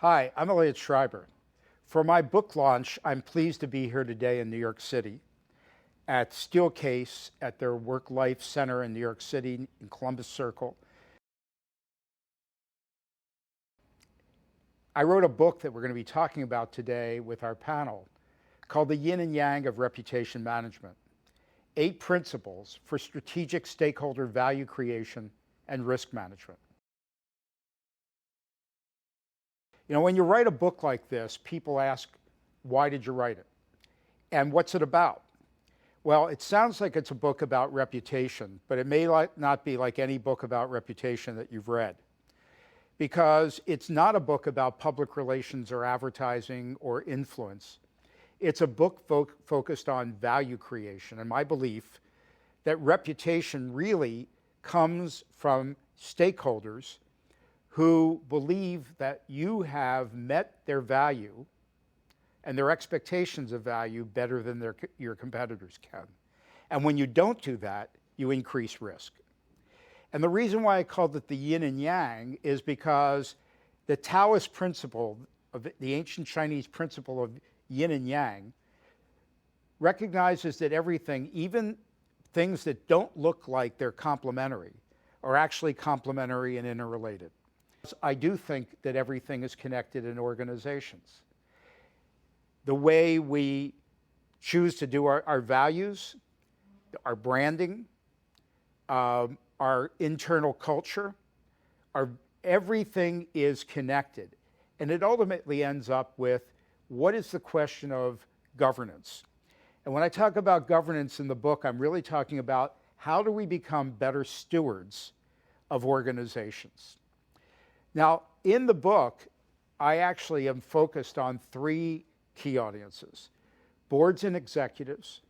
Hi, I'm Elliot Schreiber. For my book launch, I'm pleased to be here today in New York City at Steelcase at their Work-Life Center in New York City in Columbus Circle. I wrote a book that we're going to be talking about today with our panel called The Yin and Yang of Reputation Management: 8 Principles for Strategic Stakeholder Value Creation and Risk Management. You know, when you write a book like this, people ask, why did you write it? And what's it about? Well, it sounds like it's a book about reputation, but it may not be like any book about reputation that you've read, because it's not a book about public relations or advertising or influence. It's a book focused on value creation, and my belief that reputation really comes from stakeholders who believe that you have met their value and their expectations of value better than your competitors can. And when you don't do that, you increase risk. And the reason why I called it the yin and yang is because the Taoist principle, of the ancient Chinese principle of yin and yang, recognizes that everything, even things that don't look like they're complementary, are actually complementary and interrelated. I do think that everything is connected in organizations. The way we choose to do our values, our branding, our internal culture, everything is connected. And it ultimately ends up with, what is the question of governance? And when I talk about governance in the book, I'm really talking about how do we become better stewards of organizations. Now, in the book, I actually am focused on 3 key audiences: boards and executives,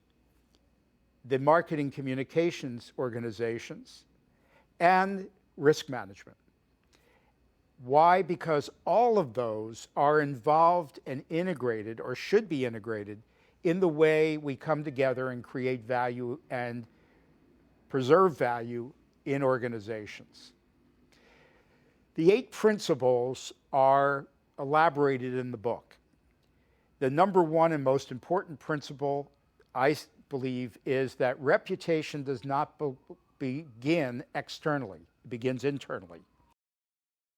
the marketing communications organizations, and risk management. Why? Because all of those are involved and integrated, or should be integrated, in the way we come together and create value and preserve value in organizations. The 8 principles are elaborated in the book. The number 1 and most important principle, I believe, is that reputation does not begin externally, it begins internally.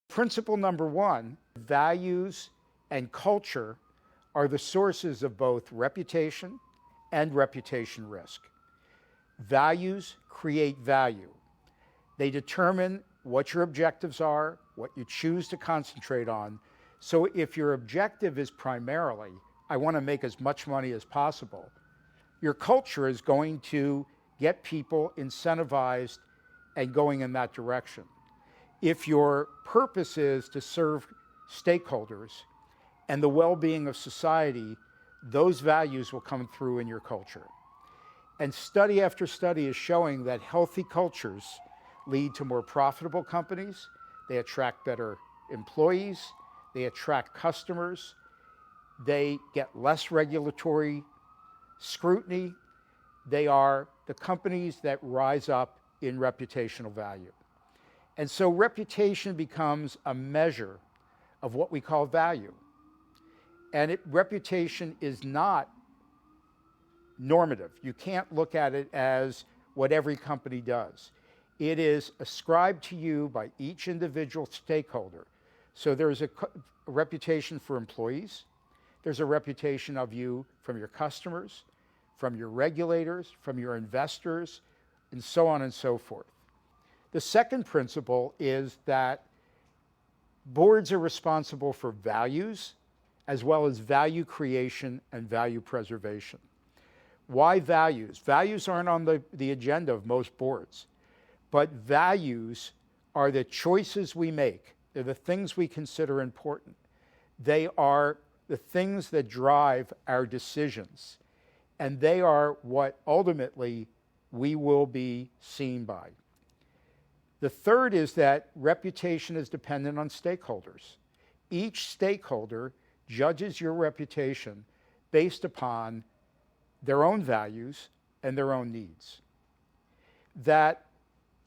Principle number 1, values and culture are the sources of both reputation and reputation risk. Values create value. They determine what your objectives are, what you choose to concentrate on. So if your objective is primarily, I want to make as much money as possible, your culture is going to get people incentivized and going in that direction. If your purpose is to serve stakeholders and the well-being of society, those values will come through in your culture. And study after study is showing that healthy cultures lead to more profitable companies, they attract better employees, they attract customers, they get less regulatory scrutiny. They are the companies that rise up in reputational value. And so reputation becomes a measure of what we call value. And reputation is not normative. You can't look at it as what every company does. It is ascribed to you by each individual stakeholder. So there's a reputation for employees. There's a reputation of you from your customers, from your regulators, from your investors, and so on and so forth. The second principle is that boards are responsible for values as well as value creation and value preservation. Why values? Values aren't on the agenda of most boards, but values are the choices we make. They're the things we consider important. They are the things that drive our decisions, and they are what ultimately we will be seen by. The third is that reputation is dependent on stakeholders. Each stakeholder judges your reputation based upon their own values and their own needs. That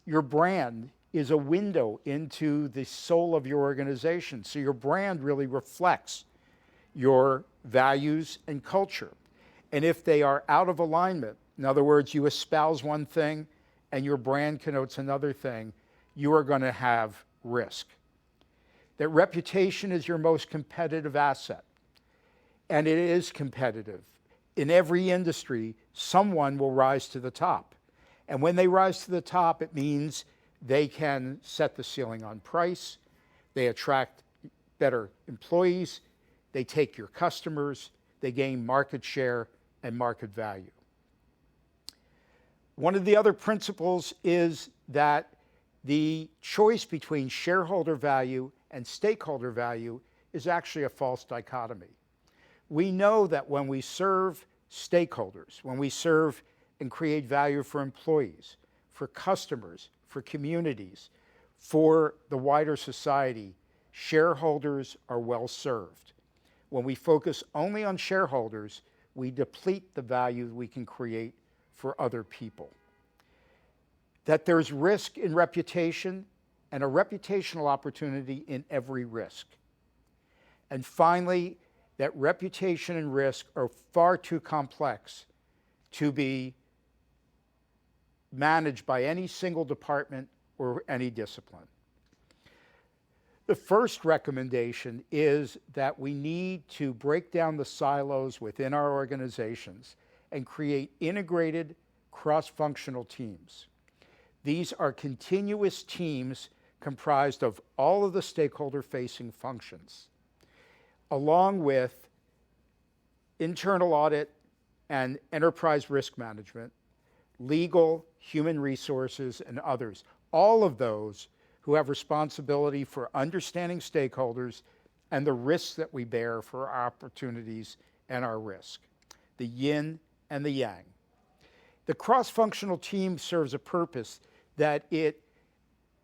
your brand is a window into the soul of your organization. So your brand really reflects your values and culture. And if they are out of alignment, in other words, you espouse one thing and your brand connotes another thing, you are going to have risk. That reputation is your most competitive asset. And it is competitive. In every industry, someone will rise to the top. And when they rise to the top, it means they can set the ceiling on price, they attract better employees, they take your customers, they gain market share and market value. One of the other principles is that the choice between shareholder value and stakeholder value is actually a false dichotomy. We know that when we serve stakeholders, when we serve and create value for employees, for customers, for communities, for the wider society, shareholders are well served. When we focus only on shareholders, we deplete the value we can create for other people. That there's risk in reputation and a reputational opportunity in every risk. And finally, that reputation and risk are far too complex to be managed by any single department or any discipline. The first recommendation is that we need to break down the silos within our organizations and create integrated cross-functional teams. These are continuous teams comprised of all of the stakeholder-facing functions, along with internal audit and enterprise risk management, legal, human resources, and others. All of those who have responsibility for understanding stakeholders and the risks that we bear for our opportunities and our risk, the yin and the yang. The cross-functional team serves a purpose that it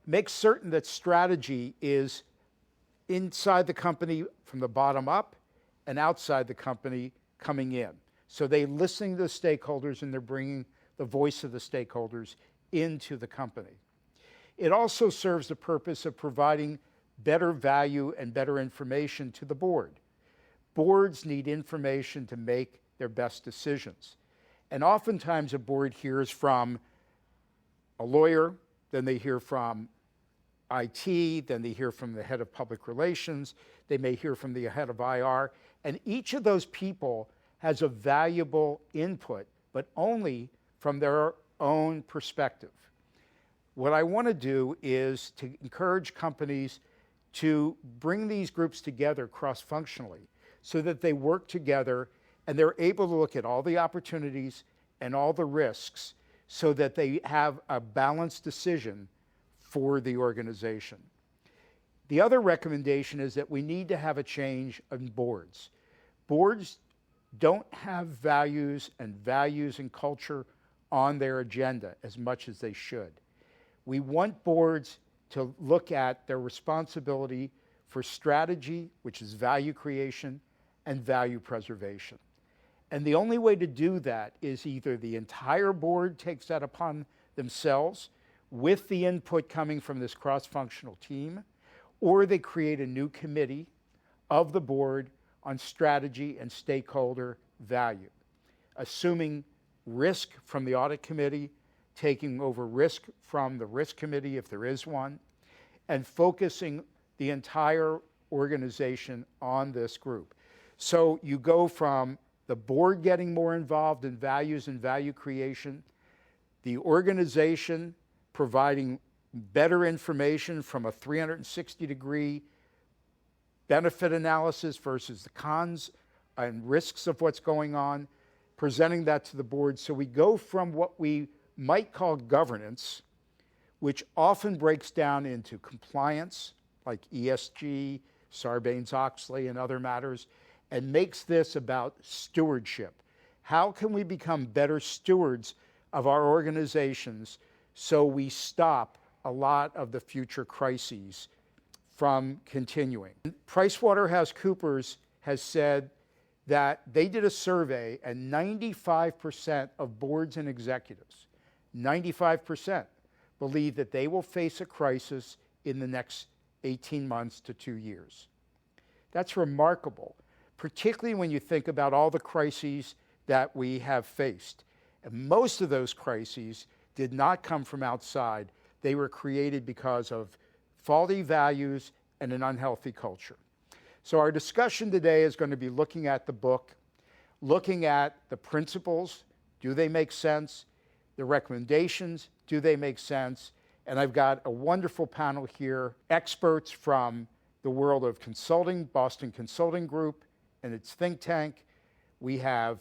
makes certain that strategy is inside the company from the bottom up and outside the company coming in. So they're listening to the stakeholders and they're bringing the voice of the stakeholders into the company. It also serves the purpose of providing better value and better information to the board. Boards need information to make their best decisions. And oftentimes a board hears from a lawyer, then they hear from IT, then they hear from the head of public relations, they may hear from the head of IR, and each of those people has a valuable input, but only from their own perspective. What I want to do is to encourage companies to bring these groups together cross-functionally so that they work together and they're able to look at all the opportunities and all the risks so that they have a balanced decision for the organization. The other recommendation is that we need to have a change in boards. Boards don't have values and culture on their agenda as much as they should. We want boards to look at their responsibility for strategy, which is value creation, and value preservation. And the only way to do that is either the entire board takes that upon themselves with the input coming from this cross-functional team, or they create a new committee of the board on strategy and stakeholder value, assuming risk from the audit committee, taking over risk from the risk committee if there is one, and focusing the entire organization on this group. So you go from the board getting more involved in values and value creation, the organization providing better information from a 360-degree benefit analysis versus the cons and risks of what's going on, presenting that to the board. So we go from what we might call governance, which often breaks down into compliance, like ESG, Sarbanes-Oxley, and other matters, and makes this about stewardship. How can we become better stewards of our organizations so we stop a lot of the future crises from continuing? PricewaterhouseCoopers has said that they did a survey and 95% of boards and executives, 95%, believe that they will face a crisis in the next 18 months to 2 years. That's remarkable, particularly when you think about all the crises that we have faced. And most of those crises did not come from outside. They were created because of faulty values and an unhealthy culture. So our discussion today is going to be looking at the book, looking at the principles. Do they make sense? The recommendations, do they make sense? And I've got a wonderful panel here, experts from the world of consulting, Boston Consulting Group and its think tank. We have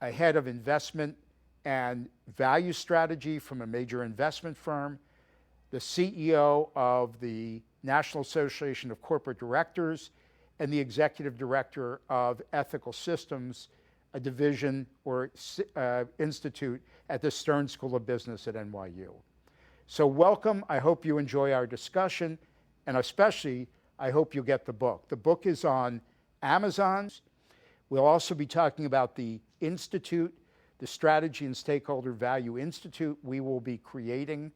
a head of investment and value strategy from a major investment firm, the CEO of the National Association of Corporate Directors, and the executive director of Ethical Systems, a division or institute at the Stern School of Business at NYU. So welcome. I hope you enjoy our discussion, and especially I hope you get the book. The book is on Amazon. We'll also be talking about the Institute, the Strategy and Stakeholder Value Institute we will be creating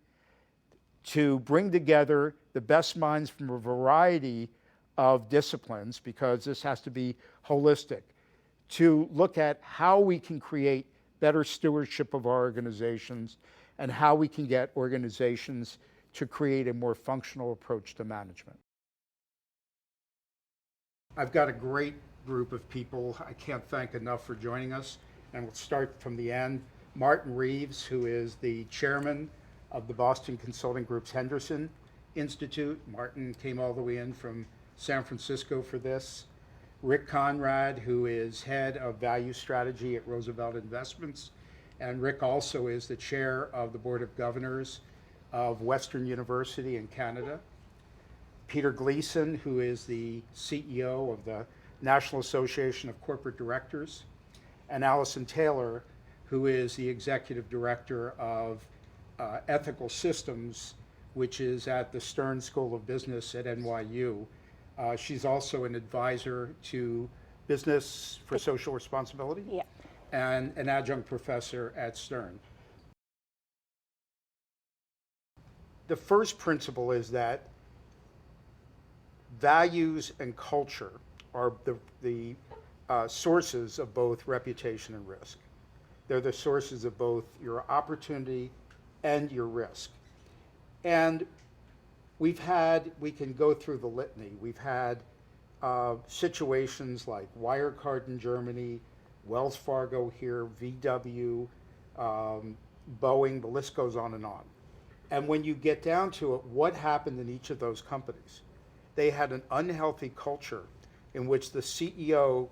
to bring together the best minds from a variety of disciplines, because this has to be holistic, to look at how we can create better stewardship of our organizations and how we can get organizations to create a more functional approach to management. I've got a great group of people I can't thank enough for joining us, and we'll start from the end. Martin Reeves, who is the chairman of the Boston Consulting Group's Henderson Institute. Martin came all the way in from San Francisco for this. Rick Konrad, who is head of value strategy at Roosevelt Investments. And Rick also is the chair of the Board of Governors of Western University in Canada. Peter Gleason, who is the CEO of the National Association of Corporate Directors. And Alison Taylor, who is the executive director of Ethical Systems, which is at the Stern School of Business at NYU. She's also an advisor to Business for Social Responsibility, yeah, and an adjunct professor at Stern. The first principle is that values and culture are the sources of both reputation and risk. They're the sources of both your opportunity and your risk. And we can go through the litany. We've had situations like Wirecard in Germany, Wells Fargo here, VW, Boeing, the list goes on and on. And when you get down to it, what happened in each of those companies? They had an unhealthy culture in which the CEO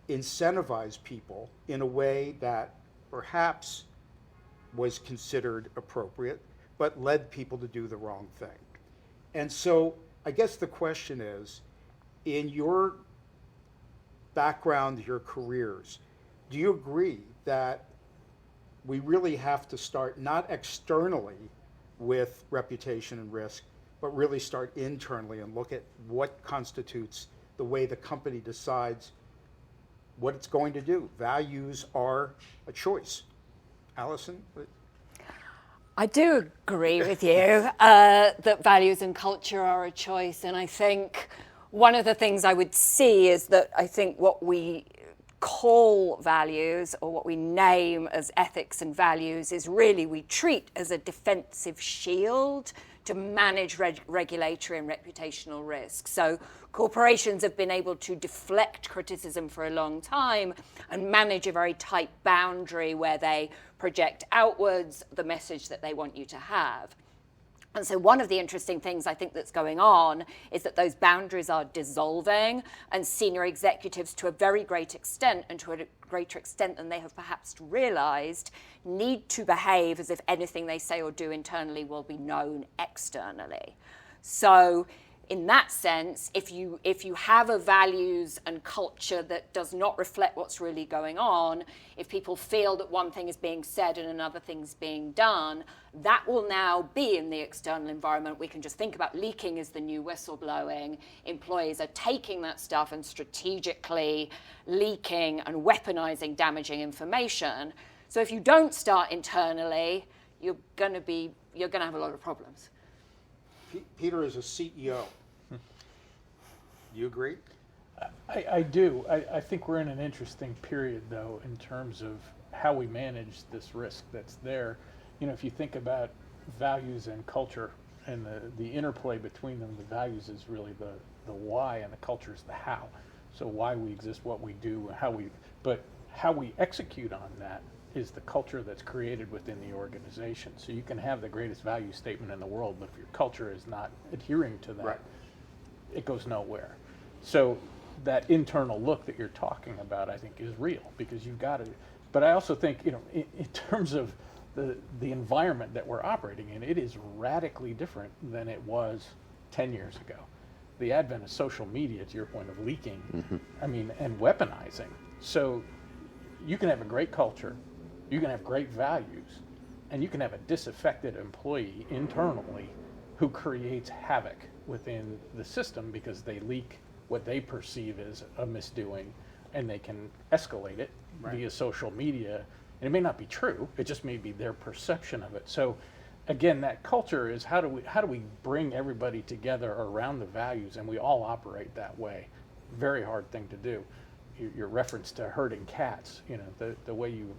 incentivized people in a way that perhaps was considered appropriate, but led people to do the wrong thing. And so I guess the question is, in your background, your careers, do you agree that we really have to start not externally with reputation and risk, but really start internally and look at what constitutes the way the company decides what it's going to do? Values are a choice. Alison? I do agree with you that values and culture are a choice, and I think one of the things I would see is that I think what we call values or what we name as ethics and values is really we treat as a defensive shield to manage regulatory and reputational risk. So corporations have been able to deflect criticism for a long time and manage a very tight boundary where they project outwards the message that they want you to have. And so one of the interesting things I think that's going on is that those boundaries are dissolving, and senior executives to a very great extent, and to a greater extent than they have perhaps realized, need to behave as if anything they say or do internally will be known externally. So in that sense, if you have a values and culture that does not reflect what's really going on, if people feel that one thing is being said and another thing's being done, that will now be in the external environment. We can just think about leaking as the new whistleblowing. Employees are taking that stuff and strategically leaking and weaponizing damaging information. So if you don't start internally, you're going to have a lot of problems. Peter is a CEO. You agree? I do. I think we're in an interesting period, though, in terms of how we manage this risk that's there. You know, if you think about values and culture and the interplay between them, the values is really the why and the culture is the how. So why we exist, what we do, but how we execute on that is the culture that's created within the organization. So you can have the greatest value statement in the world, but if your culture is not adhering to that, right, it goes nowhere. So that internal look that you're talking about, I think, is real, because you've got to. But I also think, you know, in terms of the environment that we're operating in, it is radically different than it was 10 years ago. The advent of social media, to your point of leaking, I mean, and weaponizing. So you can have a great culture, you can have great values, and you can have a disaffected employee internally who creates havoc within the system because they leak what they perceive as a misdoing, and they can escalate it via social media. And it may not be true, it just may be their perception of it. So again, that culture is how do we bring everybody together around the values, and we all operate that way. Very hard thing to do. Your reference to herding cats, you know, the way you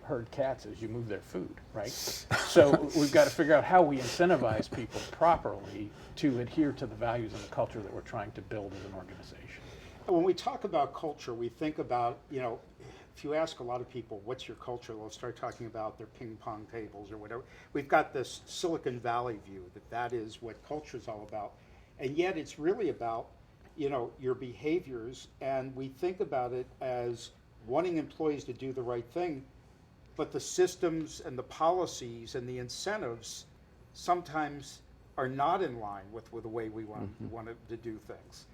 herd cats is you move their food, right? So we've got to figure out how we incentivize people properly to adhere to the values and the culture that we're trying to build as an organization. When we talk about culture, we think about, you know, if you ask a lot of people, what's your culture? They'll start talking about their ping pong tables or whatever. We've got this Silicon Valley view that is what culture is all about. And yet it's really about, you know, your behaviors, and we think about it as wanting employees to do the right thing, but the systems and the policies and the incentives sometimes are not in line with the way we want to do things.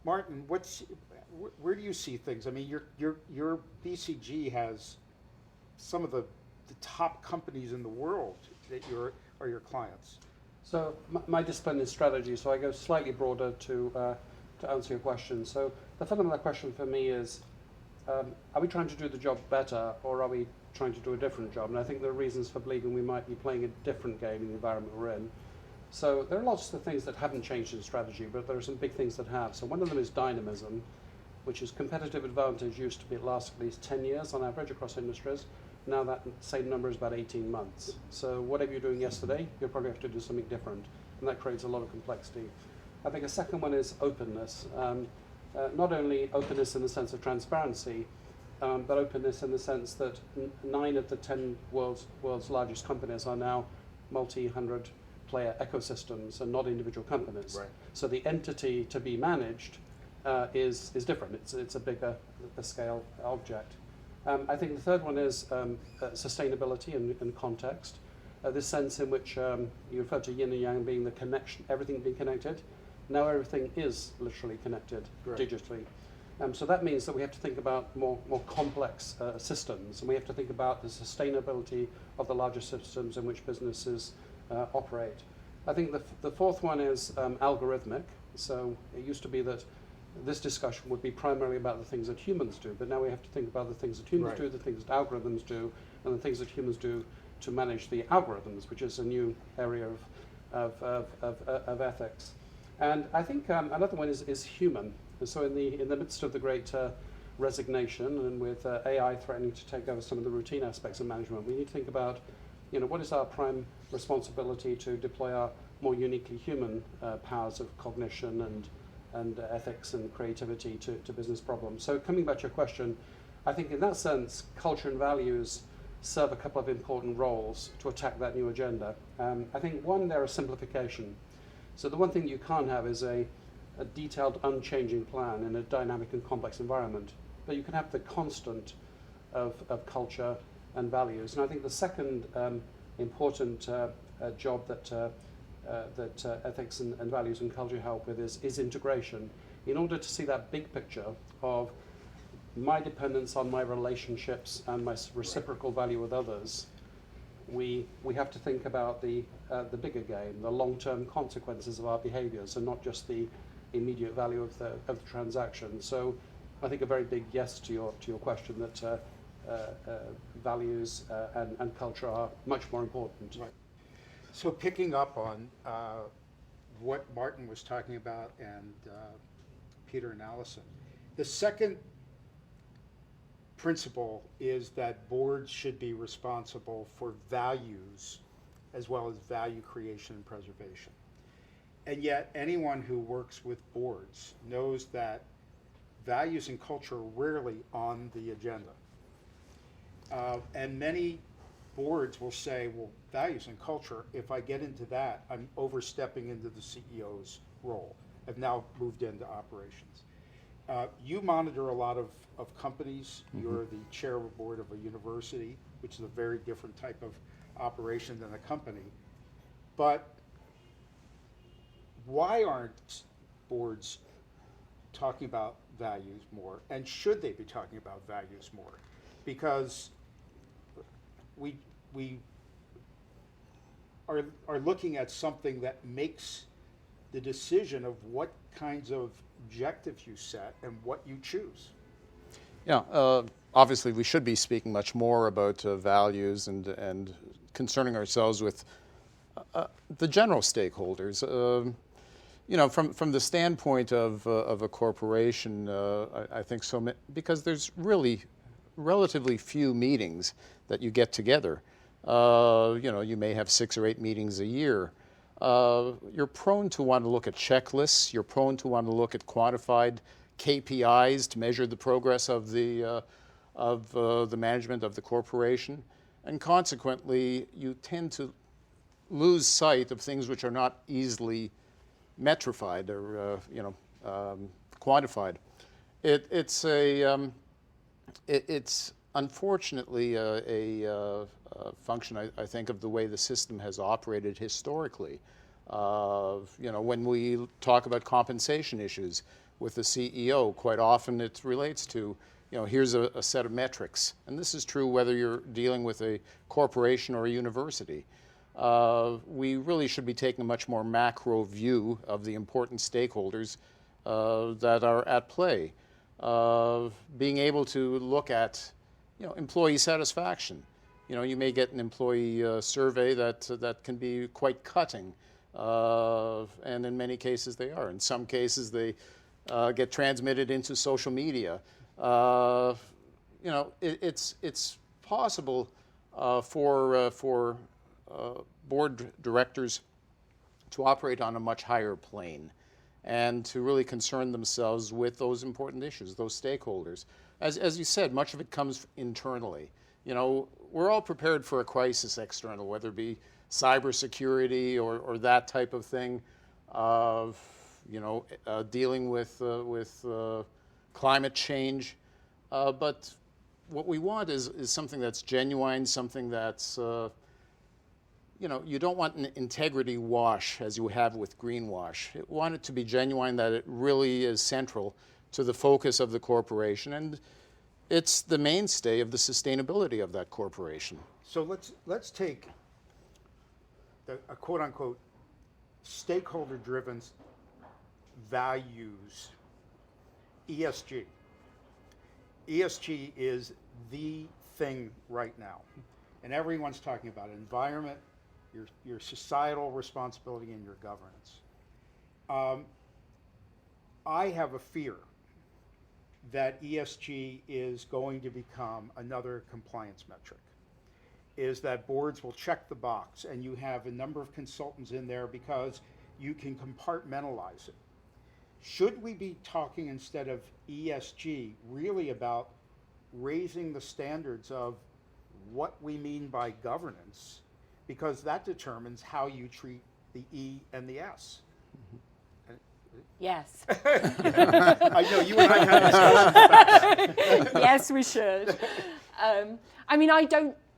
Martin, where do you see things? I mean, your BCG has some of the top companies in the world that are your clients. So my discipline is strategy, so I go slightly broader to answer your question. So the fundamental question for me is, are we trying to do the job better, or are we trying to do a different job? And I think there are reasons for believing we might be playing a different game in the environment we're in. So there are lots of things that haven't changed in strategy, but there are some big things that have. So one of them is dynamism, which is competitive advantage used to be last at least 10 years on average across industries. Now that same number is about 18 months. So whatever you're doing yesterday, you'll probably have to do something different, and that creates a lot of complexity. I think a second one is openness. Not only openness in the sense of transparency, but openness in the sense that 9 of the 10 world's largest companies are now multi-hundred player ecosystems and not individual companies. Right. So the entity to be managed is different. It's a bigger scale object. I think the third one is sustainability and context. This sense in which you refer to yin and yang being the connection, everything being connected. Now everything is literally connected digitally. So that means that we have to think about more complex systems, and we have to think about the sustainability of the larger systems in which businesses operate. I think the fourth one is algorithmic. So it used to be that this discussion would be primarily about the things that humans do, but now we have to think about the things that humans do, the things that algorithms do, and the things that humans do to manage the algorithms, which is a new area of ethics. And I think another one is human. And so in the midst of the great resignation, and with AI threatening to take over some of the routine aspects of management, we need to think about, you know, what is our prime responsibility to deploy our more uniquely human powers of cognition and ethics and creativity to business problems. So coming back to your question, I think in that sense, culture and values serve a couple of important roles to attack that new agenda. I think one, they're a simplification. So the one thing you can't have is a detailed, unchanging plan in a dynamic and complex environment, but you can have the constant of culture and values. And I think the second important job that ethics and values and culture help with is integration. In order to see that big picture of my dependence on my relationships and my reciprocal value with others, we have to think about the bigger game, the long-term consequences of our behaviors, and not just the immediate value of the transaction. So I think a very big yes to your question that values and culture are much more important. Right. So picking up on what Martin was talking about and Peter and Alison, the second principle is that boards should be responsible for values as well as value creation and preservation. And yet anyone who works with boards knows that values and culture are rarely on the agenda. And many boards will say, well, values and culture, if I get into that, I'm overstepping into the CEO's role. I've now moved into operations. You monitor a lot of companies. Mm-hmm. You're the chair of a board of a university, which is a very different type of operation than a company. But why aren't boards talking about values more? And should they be talking about values more? Because we are looking at something that makes the decision of what kinds of objectives you set and what you choose. Yeah, obviously we should be speaking much more about values and concerning ourselves with the general stakeholders. From the standpoint of a corporation, I think because there's really relatively few meetings that you get together. You may have 6 or 8 meetings a year. You're prone to want to look at checklists. You're prone to want to look at quantified KPIs to measure the progress of the management of the corporation, and consequently, you tend to lose sight of things which are not easily metrified or quantified. It's unfortunately a function, I think, of the way the system has operated historically. When we talk about compensation issues with the CEO, quite often it relates to, here's a set of metrics. And this is true whether you're dealing with a corporation or a university. We really should be taking a much more macro view of the important stakeholders that are at play. Being able to look at, employee satisfaction. You may get an employee survey that can be quite cutting, and in many cases they are. In some cases they get transmitted into social media. It's possible for board directors to operate on a much higher plane and to really concern themselves with those important issues, those stakeholders. As you said, much of it comes internally. We're all prepared for a crisis external, whether it be cybersecurity or that type of thing, dealing with climate change. But what we want is something that's genuine, something that's, you don't want an integrity wash as you have with greenwash. You want it to be genuine, that it really is central to the focus of the corporation, and it's the mainstay of the sustainability of that corporation. So let's take a quote-unquote stakeholder-driven values, ESG. ESG is the thing right now, and everyone's talking about environment, your societal responsibility, and your governance. I have a fear that ESG is going to become another compliance metric, is that boards will check the box and you have a number of consultants in there because you can compartmentalize it. Should we be talking, instead of ESG, really about raising the standards of what we mean by governance, because that determines how you treat the E and the S? Mm-hmm. Yes. I know you and I had discussions about that. Yes, we should.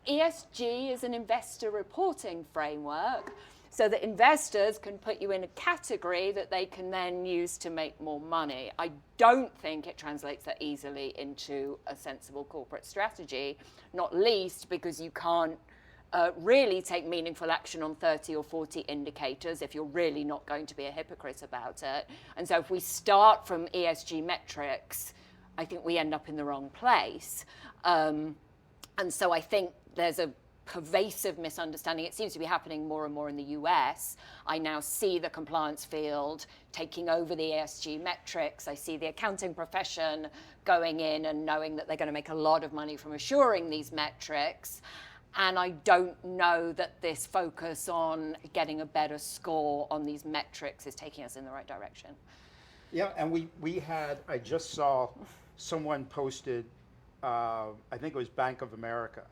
ESG is an investor reporting framework so that investors can put you in a category that they can then use to make more money. I don't think it translates that easily into a sensible corporate strategy, not least because you can't really take meaningful action on 30 or 40 indicators if you're really not going to be a hypocrite about it. And so if we start from ESG metrics, I think we end up in the wrong place. And so I think there's a pervasive misunderstanding. It seems to be happening more and more in the US. I now see the compliance field taking over the ESG metrics. I see the accounting profession going in and knowing that they're going to make a lot of money from assuring these metrics. And I don't know that this focus on getting a better score on these metrics is taking us in the right direction. Yeah, and we had, I just saw someone posted, I think it was Bank of America.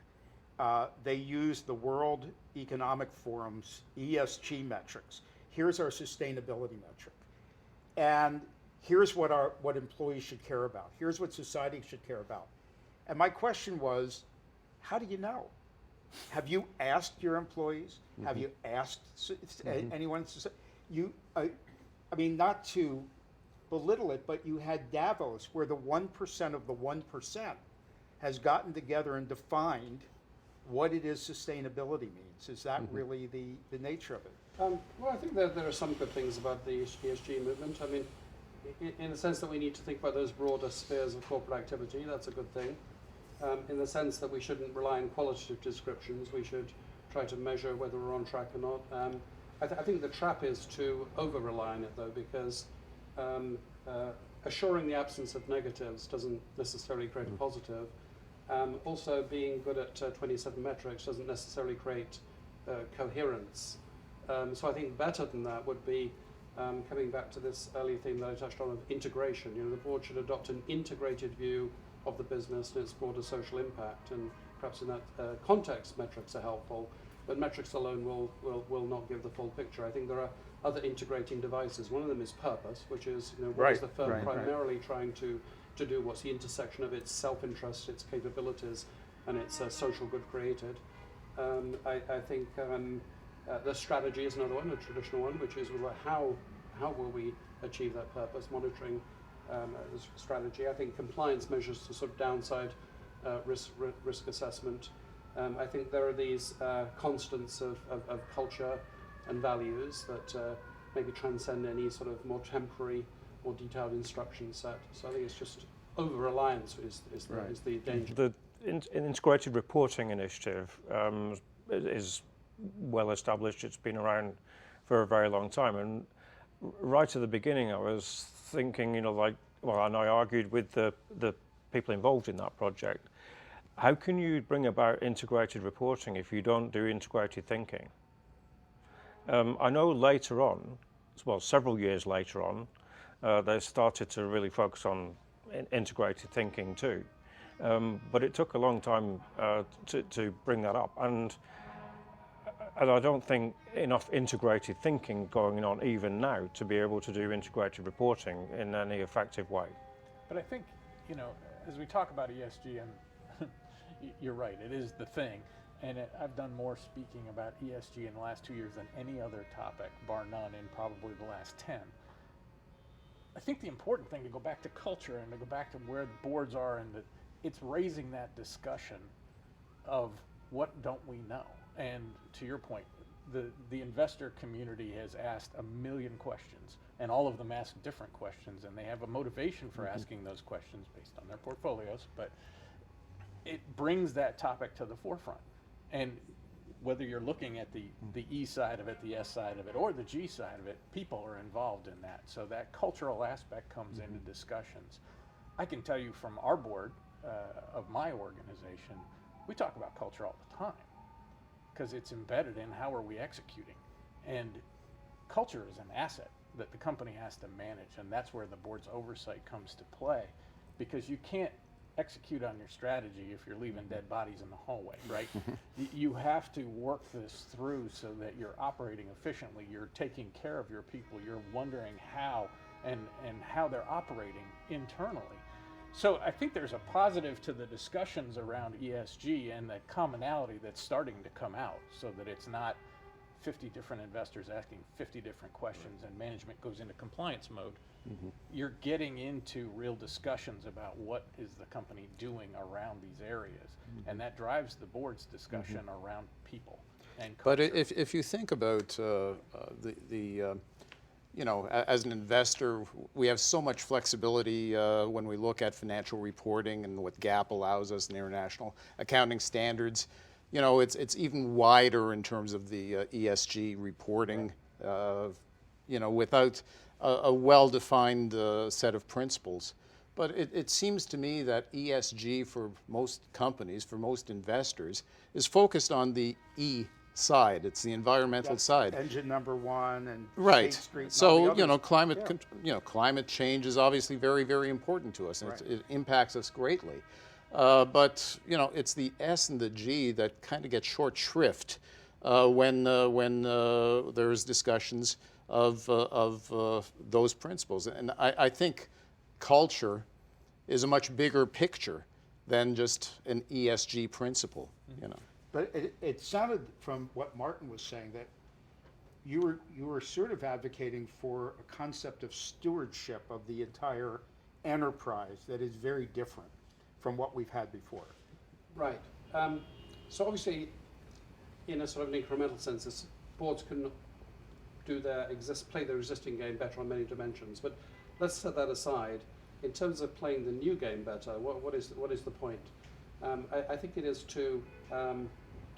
They used the World Economic Forum's ESG metrics. Here's our sustainability metric. And here's what employees should care about. Here's what society should care about. And my question was, how do you know? Have you asked your employees? Mm-hmm. Have you asked anyone? I mean, not to belittle it, but you had Davos, where the 1% of the 1% has gotten together and defined what it is sustainability means. Is that really the nature of it? Well, I think that there are some good things about the ESG movement. I mean, in the sense that we need to think about those broader spheres of corporate activity, that's a good thing. In the sense that we shouldn't rely on qualitative descriptions, we should try to measure whether we're on track or not. I think the trap is to over-rely on it, though, because assuring the absence of negatives doesn't necessarily create a positive. Also, being good at 27 metrics doesn't necessarily create coherence. So I think better than that would be coming back to this earlier theme that I touched on of integration. You know, the board should adopt an integrated view of the business and its broader social impact, and perhaps in that context, metrics are helpful, but metrics alone will not give the full picture. I think there are other integrating devices. One of them is purpose, which is, you know, what is the firm primarily trying to do? What's the intersection of its self-interest, its capabilities, and its social good created? I think the strategy is another one, a traditional one, which is how will we achieve that purpose? Monitoring strategy. I think compliance measures to sort of downside risk assessment. I think there are these constants of culture and values that maybe transcend any sort of more temporary, more detailed instruction set. So I think it's just over-reliance is the danger. The integrated reporting initiative is well established. It's been around for a very long time. And right at the beginning, I was thinking, and I argued with the people involved in that project, how can you bring about integrated reporting if you don't do integrated thinking? I know later on, well, several years later on, they started to really focus on integrated thinking too. But it took a long time to bring that up. And I don't think enough integrated thinking going on even now to be able to do integrated reporting in any effective way. But I think, as we talk about ESG, and you're right, it is the thing. And I've done more speaking about ESG in the last 2 years than any other topic, bar none, in probably the last 10. I think the important thing to go back to culture and to go back to where the boards are, and that it's raising that discussion of what don't we know. And to your point, the investor community has asked 1 million questions, and all of them ask different questions, and they have a motivation for asking those questions based on their portfolios, but it brings that topic to the forefront. And whether you're looking at the E side of it, the S side of it, or the G side of it, people are involved in that. So that cultural aspect comes into discussions. I can tell you from our board of my organization, we talk about culture all the time because it's embedded in how are we executing. And culture is an asset that the company has to manage, and that's where the board's oversight comes to play, because you can't execute on your strategy if you're leaving dead bodies in the hallway, right? You have to work this through so that you're operating efficiently, you're taking care of your people, you're wondering how and how they're operating internally. So I think there's a positive to the discussions around ESG and the commonality that's starting to come out, so that it's not 50 different investors asking 50 different questions and management goes into compliance mode. You're getting into real discussions about what is the company doing around these areas, and that drives the board's discussion around people and culture. But if you think about you know, as an investor, we have so much flexibility when we look at financial reporting and what GAAP allows us in international accounting standards. You know, it's even wider in terms of the ESG reporting, you know, without a well-defined set of principles. But it seems to me that ESG for most companies, for most investors, is focused on the E side. It's the environmental side. Engine number one and Right. State Street. And all So, the you know, others. climate change is obviously very, very important to us, and Right. it impacts us greatly. But, you know, it's the S and the G that kind of get short shrift when there's discussions of those principles. And I think culture is a much bigger picture than just an ESG principle, you know. But it sounded from what Martin was saying that you were sort of advocating for a concept of stewardship of the entire enterprise that is very different from what we've had before. Right. So obviously, in a sort of an incremental sense, boards can play their existing game better on many dimensions. But let's set that aside. In terms of playing the new game better, what is the point? I think it is to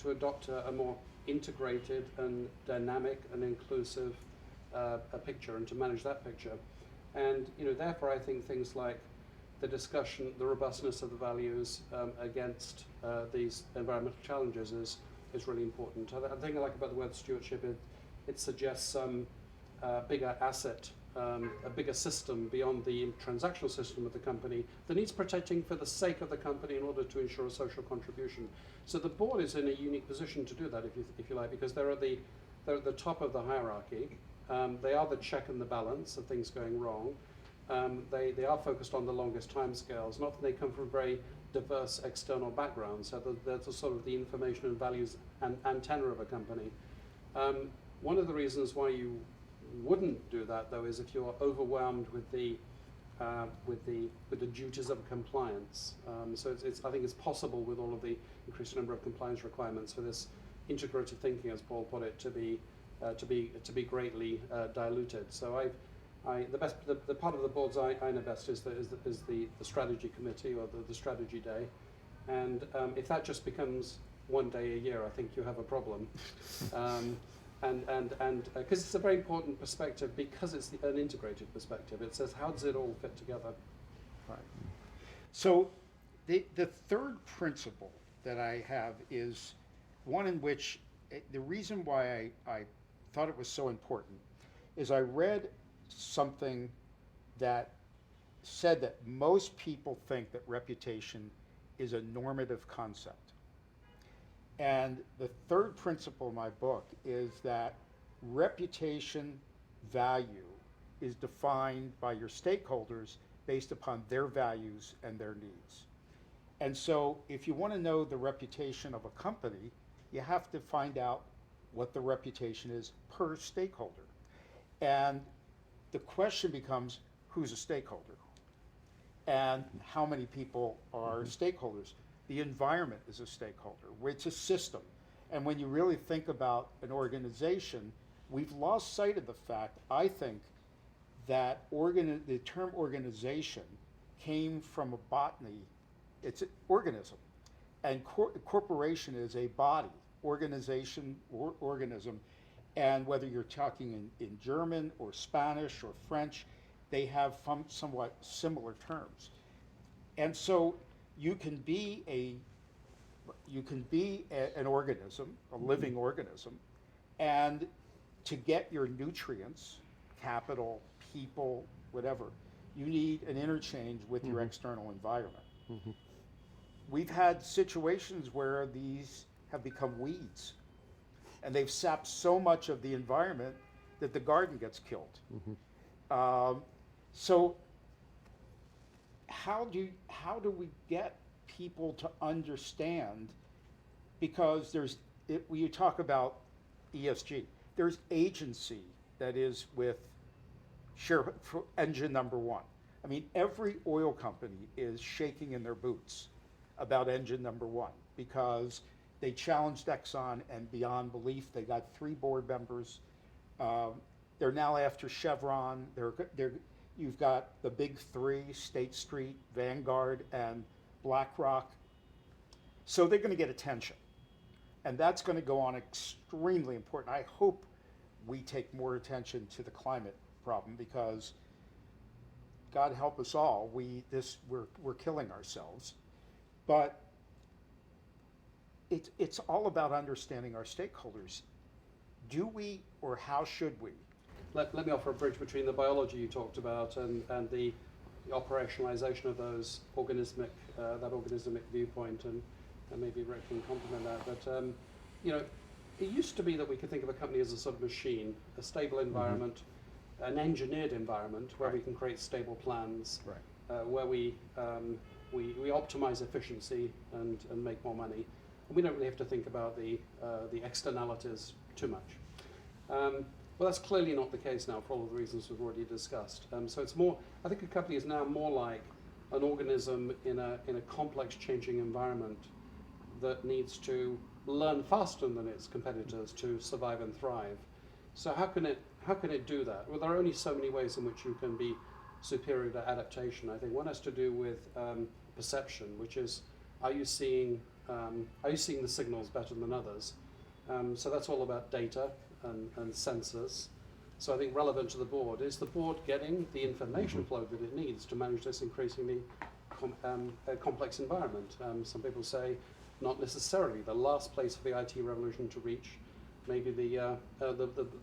adopt a more integrated and dynamic and inclusive a picture, and to manage that picture. And therefore, I think things like the discussion, the robustness of the values against these environmental challenges is really important. I think I like about the word stewardship. It suggests some bigger asset, a bigger system beyond the transactional system of the company that needs protecting for the sake of the company in order to ensure a social contribution. So the board is in a unique position to do that, if you like, because they're at the top of the hierarchy. They are the check and the balance of things going wrong. They are focused on the longest timescales. Not that they come from very diverse external backgrounds, so that's sort of the information and values and antenna of a company. One of the reasons why you wouldn't do that, though, is if you're overwhelmed with the duties of compliance. So I think it's possible with all of the increased number of compliance requirements for this integrated thinking, as Paul put it, to be greatly diluted. So the part of the boards I know best is the strategy committee or the strategy day, and if that just becomes one day a year, I think you have a problem. And because it's a very important perspective, because it's an integrated perspective. It says, how does it all fit together? Right. So the third principle that I have is one in which the reason why I thought it was so important is I read something that said that most people think that reputation is a normative concept. And the third principle in my book is that reputation value is defined by your stakeholders based upon their values and their needs. And so if you want to know the reputation of a company, you have to find out what the reputation is per stakeholder. And the question becomes, who's a stakeholder? And how many people are stakeholders? The environment is a stakeholder. It's a system. And when you really think about an organization, we've lost sight of the fact, I think, that the term organization came from a botany. It's an organism. And corporation is a body, organization, or organism. And whether you're talking in German or Spanish or French, they have somewhat similar terms. And so you can be an organism, a living organism, and to get your nutrients, capital, people, whatever, you need an interchange with your external environment. We've had situations where these have become weeds, and they've sapped so much of the environment that the garden gets killed. So how do we get people to understand? Because when you talk about ESG, there's agency that is with for engine number one. I mean, every oil company is shaking in their boots about engine number one because they challenged Exxon, and beyond belief, they got 3 board members They're now after Chevron. You've got the big three, State Street, Vanguard, and BlackRock. So they're going to get attention. And that's going to go on extremely important. I hope we take more attention to the climate problem, because God help us all, we're killing ourselves. But it's all about understanding our stakeholders. Do we, or how should we? Let me offer a bridge between the biology you talked about and the operationalization of those organismic viewpoint, and maybe Rick can complement that. But it used to be that we could think of a company as a sort of machine, a stable environment, an engineered environment where we can create stable plans, where we optimize efficiency and make more money. And we don't really have to think about the externalities too much. Well, that's clearly not the case now for all of the reasons we've already discussed. So it's more, I think a company is now more like an organism in a complex changing environment that needs to learn faster than its competitors to survive and thrive. So how can it do that? Well, there are only so many ways in which you can be superior to adaptation. I think one has to do with perception, which is, are you seeing the signals better than others? So that's all about data and sensors. So I think relevant to the board, is the board getting the information flow that it needs to manage this increasingly complex environment? Some people say not necessarily. The last place for the IT revolution to reach maybe the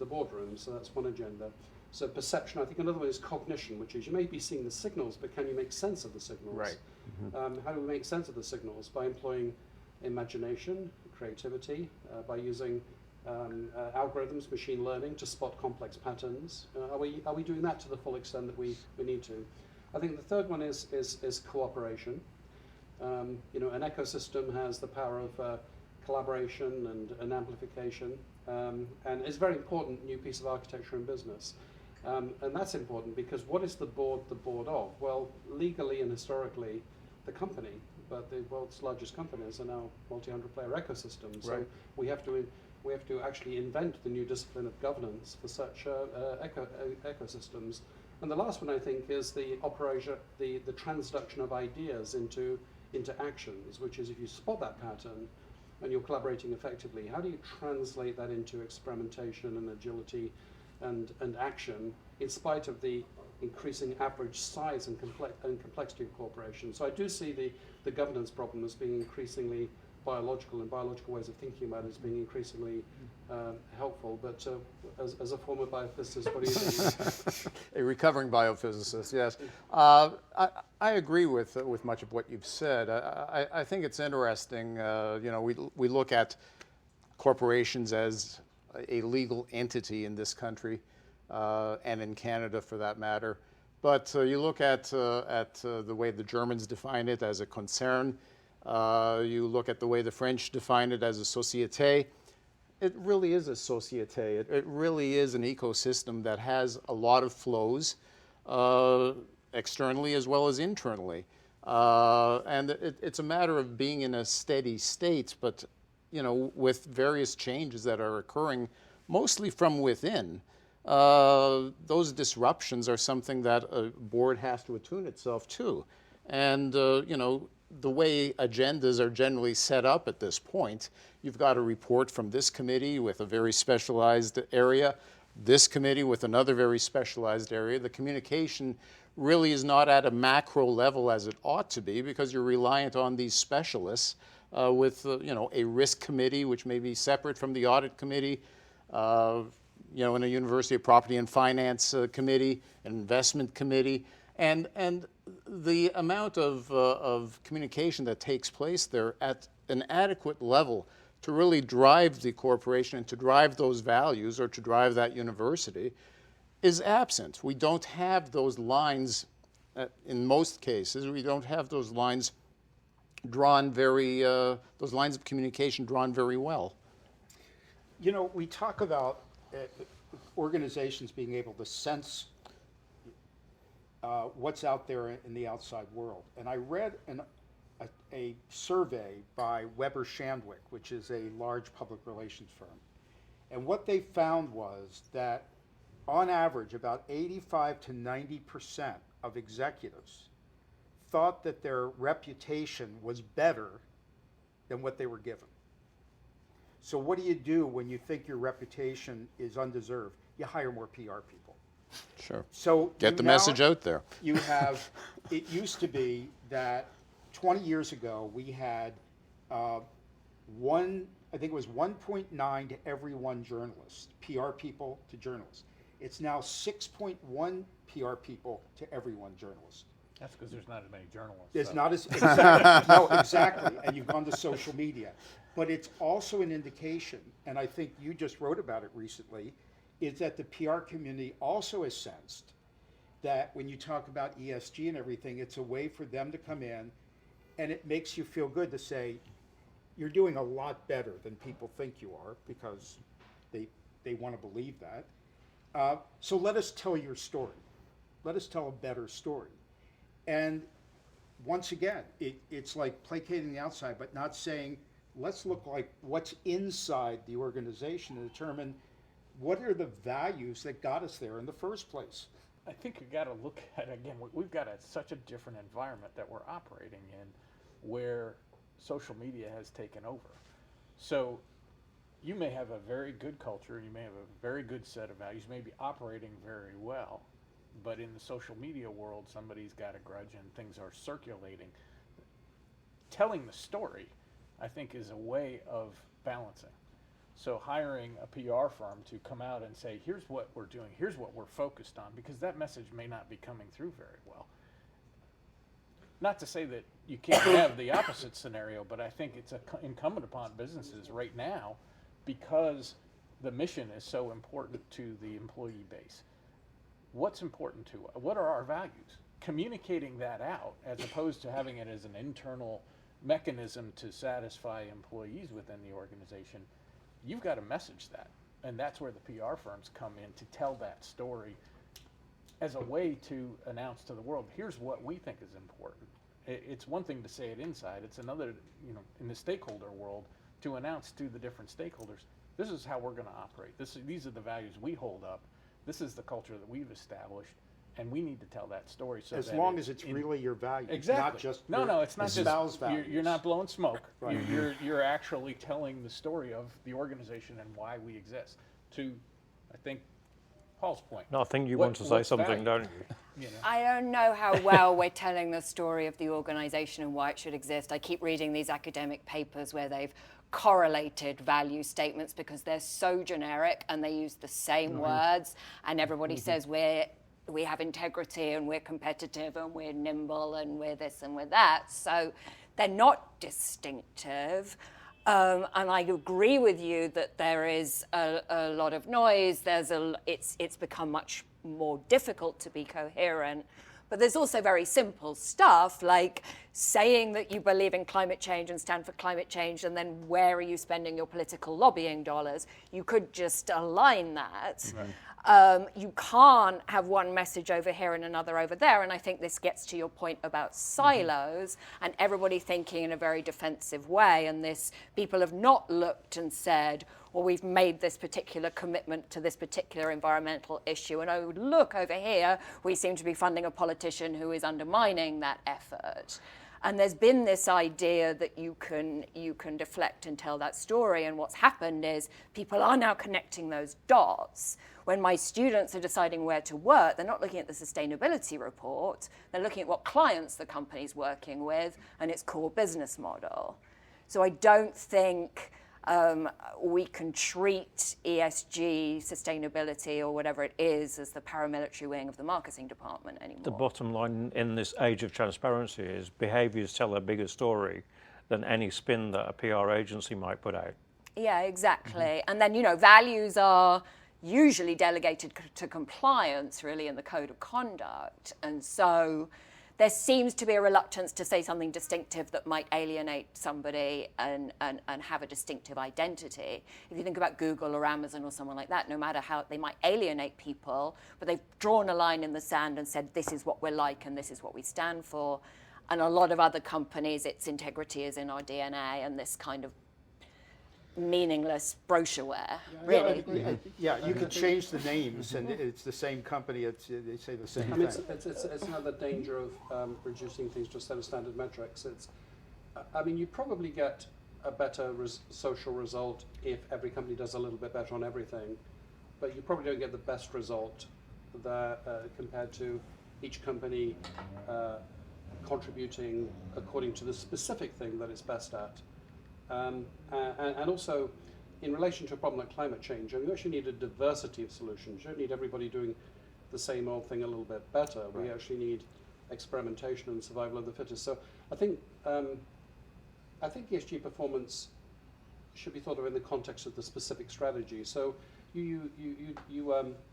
boardroom, so that's one agenda. So perception, I think another one is cognition, which is you may be seeing the signals, but can you make sense of the signals? Right. How do we make sense of the signals? By employing imagination, creativity, by using algorithms, machine learning to spot complex patterns. Are we doing that to the full extent that we need to? I think the third one is cooperation. An ecosystem has the power of collaboration and amplification, and it's a very important new piece of architecture in business. And that's important because what is the board of? Well, legally and historically, the company, but the world's largest companies are now multi-hundred-player ecosystems. So we have to actually invent the new discipline of governance for such ecosystems. And the last one, I think, is the transduction of ideas into actions, which is if you spot that pattern and you're collaborating effectively, how do you translate that into experimentation and agility and action in spite of the increasing average size and complexity of corporations? So I do see the governance problem as being increasingly biological, and biological ways of thinking about it as being increasingly helpful. But as a former biophysicist, what do you think? A recovering biophysicist, yes. I agree with much of what you've said. I think it's interesting. We look at corporations as a legal entity in this country, and in Canada for that matter. But you look at the way the Germans define it as a concern. You look at the way the French define it as a société. It really is a société. It really is an ecosystem that has a lot of flows, externally as well as internally. And it's a matter of being in a steady state, but with various changes that are occurring, mostly from within. Those disruptions are something that a board has to attune itself to. And, the way agendas are generally set up at this point, you've got a report from this committee with a very specialized area, this committee with another very specialized area. The communication really is not at a macro level as it ought to be because you're reliant on these specialists with, a risk committee, which may be separate from the audit committee, in a University of Property and Finance committee, an investment committee. And the amount of communication that takes place there at an adequate level to really drive the corporation and to drive those values or to drive that university is absent. We don't have those lines, in most cases, we don't have those lines drawn those lines of communication drawn very well. We talk about organizations being able to sense what's out there in the outside world. And I read a survey by Weber Shandwick, which is a large public relations firm. And what they found was that on average, about 85 to 90% of executives thought that their reputation was better than what they were given. So what do you do when you think your reputation is undeserved? You hire more PR people. Sure. So Get the message out there. You have, it used to be that 20 years ago we had I think it was 1.9 to every one journalist, PR people to journalists. It's now 6.1 PR people to every one journalist. That's because there's not as many journalists. There's so. not as, exactly, no, exactly, and you've gone to social media. But it's also an indication, and I think you just wrote about it recently, is that the PR community also has sensed that when you talk about ESG and everything, it's a way for them to come in, and it makes you feel good to say, you're doing a lot better than people think you are, because they want to believe that. So let us tell your story. Let us tell a better story. And once again, it's like placating the outside, but not saying, let's look like what's inside the organization and determine what are the values that got us there in the first place. I think you got to look at, again, we've got such a different environment that we're operating in where social media has taken over. So you may have a very good culture, you may have a very good set of values, may be operating very well, but in the social media world, somebody's got a grudge and things are circulating. Telling the story, I think, is a way of balancing. So hiring a PR firm to come out and say, here's what we're doing, here's what we're focused on, because that message may not be coming through very well. Not to say that you can't have the opposite scenario, but I think it's incumbent upon businesses right now, because the mission is so important to the employee base. What's important to us? What are our values? Communicating that out, as opposed to having it as an internal mechanism to satisfy employees within the organization, you've got to message that. And that's where the PR firms come in to tell that story as a way to announce to the world, here's what we think is important. It's one thing to say it inside, it's another, in the stakeholder world, to announce to the different stakeholders, this is how we're going to operate. These are the values we hold up. This is the culture that we've established, and we need to tell that story. So As that long as it's really your values, exactly. not just No, it's not just values. you're not blowing smoke. Right. You're actually telling the story of the organization and why we exist. To, I think, Paul's point. No, I think you want to say something, don't you? I don't know how well we're telling the story of the organization and why it should exist. I keep reading these academic papers where they've correlated value statements because they're so generic and they use the same words, and everybody says we have integrity and we're competitive and we're nimble and we're this and we're that. So they're not distinctive. And I agree with you that there is a lot of noise. It's become much more difficult to be coherent. But there's also very simple stuff like saying that you believe in climate change and stand for climate change, and then where are you spending your political lobbying dollars? You could just align that. Right. You can't have one message over here and another over there. And I think this gets to your point about silos and everybody thinking in a very defensive way. And people have not looked and said, well, we've made this particular commitment to this particular environmental issue. And I would look over here, we seem to be funding a politician who is undermining that effort. And there's been this idea that you can deflect and tell that story. And what's happened is people are now connecting those dots. When my students are deciding where to work, they're not looking at the sustainability report. They're looking at what clients the company's working with and its core business model. So I don't think we can treat ESG, sustainability, or whatever it is, as the paramilitary wing of the marketing department anymore. The bottom line in this age of transparency is behaviours tell a bigger story than any spin that a PR agency might put out. Yeah, exactly. And then, values are usually delegated to compliance, really, in the code of conduct. And so there seems to be a reluctance to say something distinctive that might alienate somebody and have a distinctive identity. If you think about Google or Amazon or someone like that, no matter how they might alienate people, but they've drawn a line in the sand and said, this is what we're like and this is what we stand for. And a lot of other companies, its integrity is in our DNA, and this kind of meaningless brochureware, really. Yeah, you could change the names, and it's the same company. They say the same thing. It's another danger of reducing things to a set of standard metrics. You probably get a better social result if every company does a little bit better on everything, but you probably don't get the best result compared to each company contributing according to the specific thing that it's best at. And also, in relation to a problem like climate change, you actually need a diversity of solutions. You don't need everybody doing the same old thing a little bit better. Right. We actually need experimentation and survival of the fittest. So I think ESG performance should be thought of in the context of the specific strategy. So you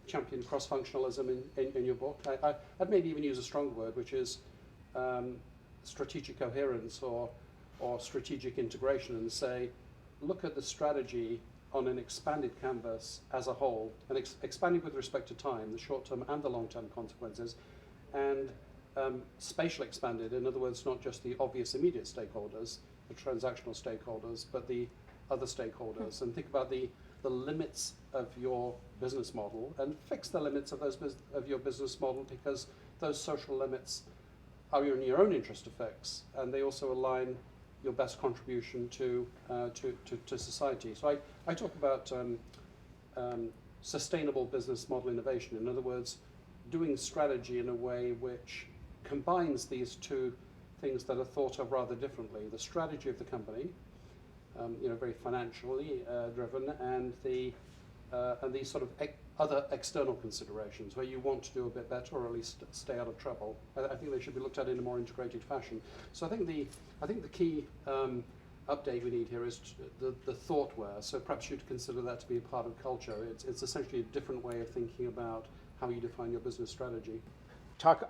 champion cross-functionalism in your book. I'd maybe even use a stronger word, which is strategic coherence or strategic integration, and say, look at the strategy on an expanded canvas as a whole, and expanding with respect to time, the short-term and the long-term consequences, and spatially expanded, in other words, not just the obvious immediate stakeholders, the transactional stakeholders, but the other stakeholders, and think about the limits of your business model, and fix the limits of your business model, because those social limits are in your own interest to fix, and they also align your best contribution to society. So I talk about sustainable business model innovation. In other words, doing strategy in a way which combines these two things that are thought of rather differently: the strategy of the company, very financially driven, and these sort of other external considerations where you want to do a bit better, or at least stay out of trouble. I think they should be looked at in a more integrated fashion. So I think the key update we need here is the thoughtware. So perhaps you'd consider that to be a part of culture. It's essentially a different way of thinking about how you define your business strategy.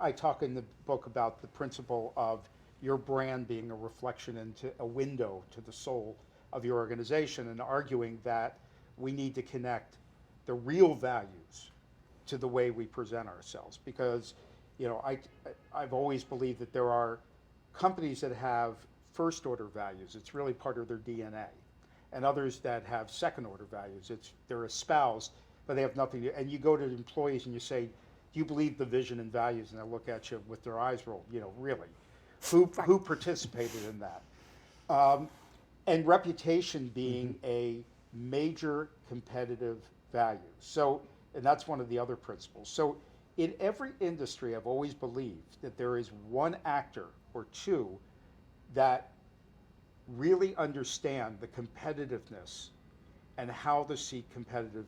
I talk in the book about the principle of your brand being a reflection into a window to the soul of your organization, and arguing that we need to connect the real values to the way we present ourselves. Because, I've always believed that there are companies that have first order values. It's really part of their DNA. And others that have second order values. They're espoused, but they have nothing to, and you go to employees and you say, do you believe the vision and values? And they look at you with their eyes rolled, really. Who participated in that? And reputation being a major competitive value. So, and that's one of the other principles. So in every industry, I've always believed that there is one actor or two that really understand the competitiveness and how to see competitive.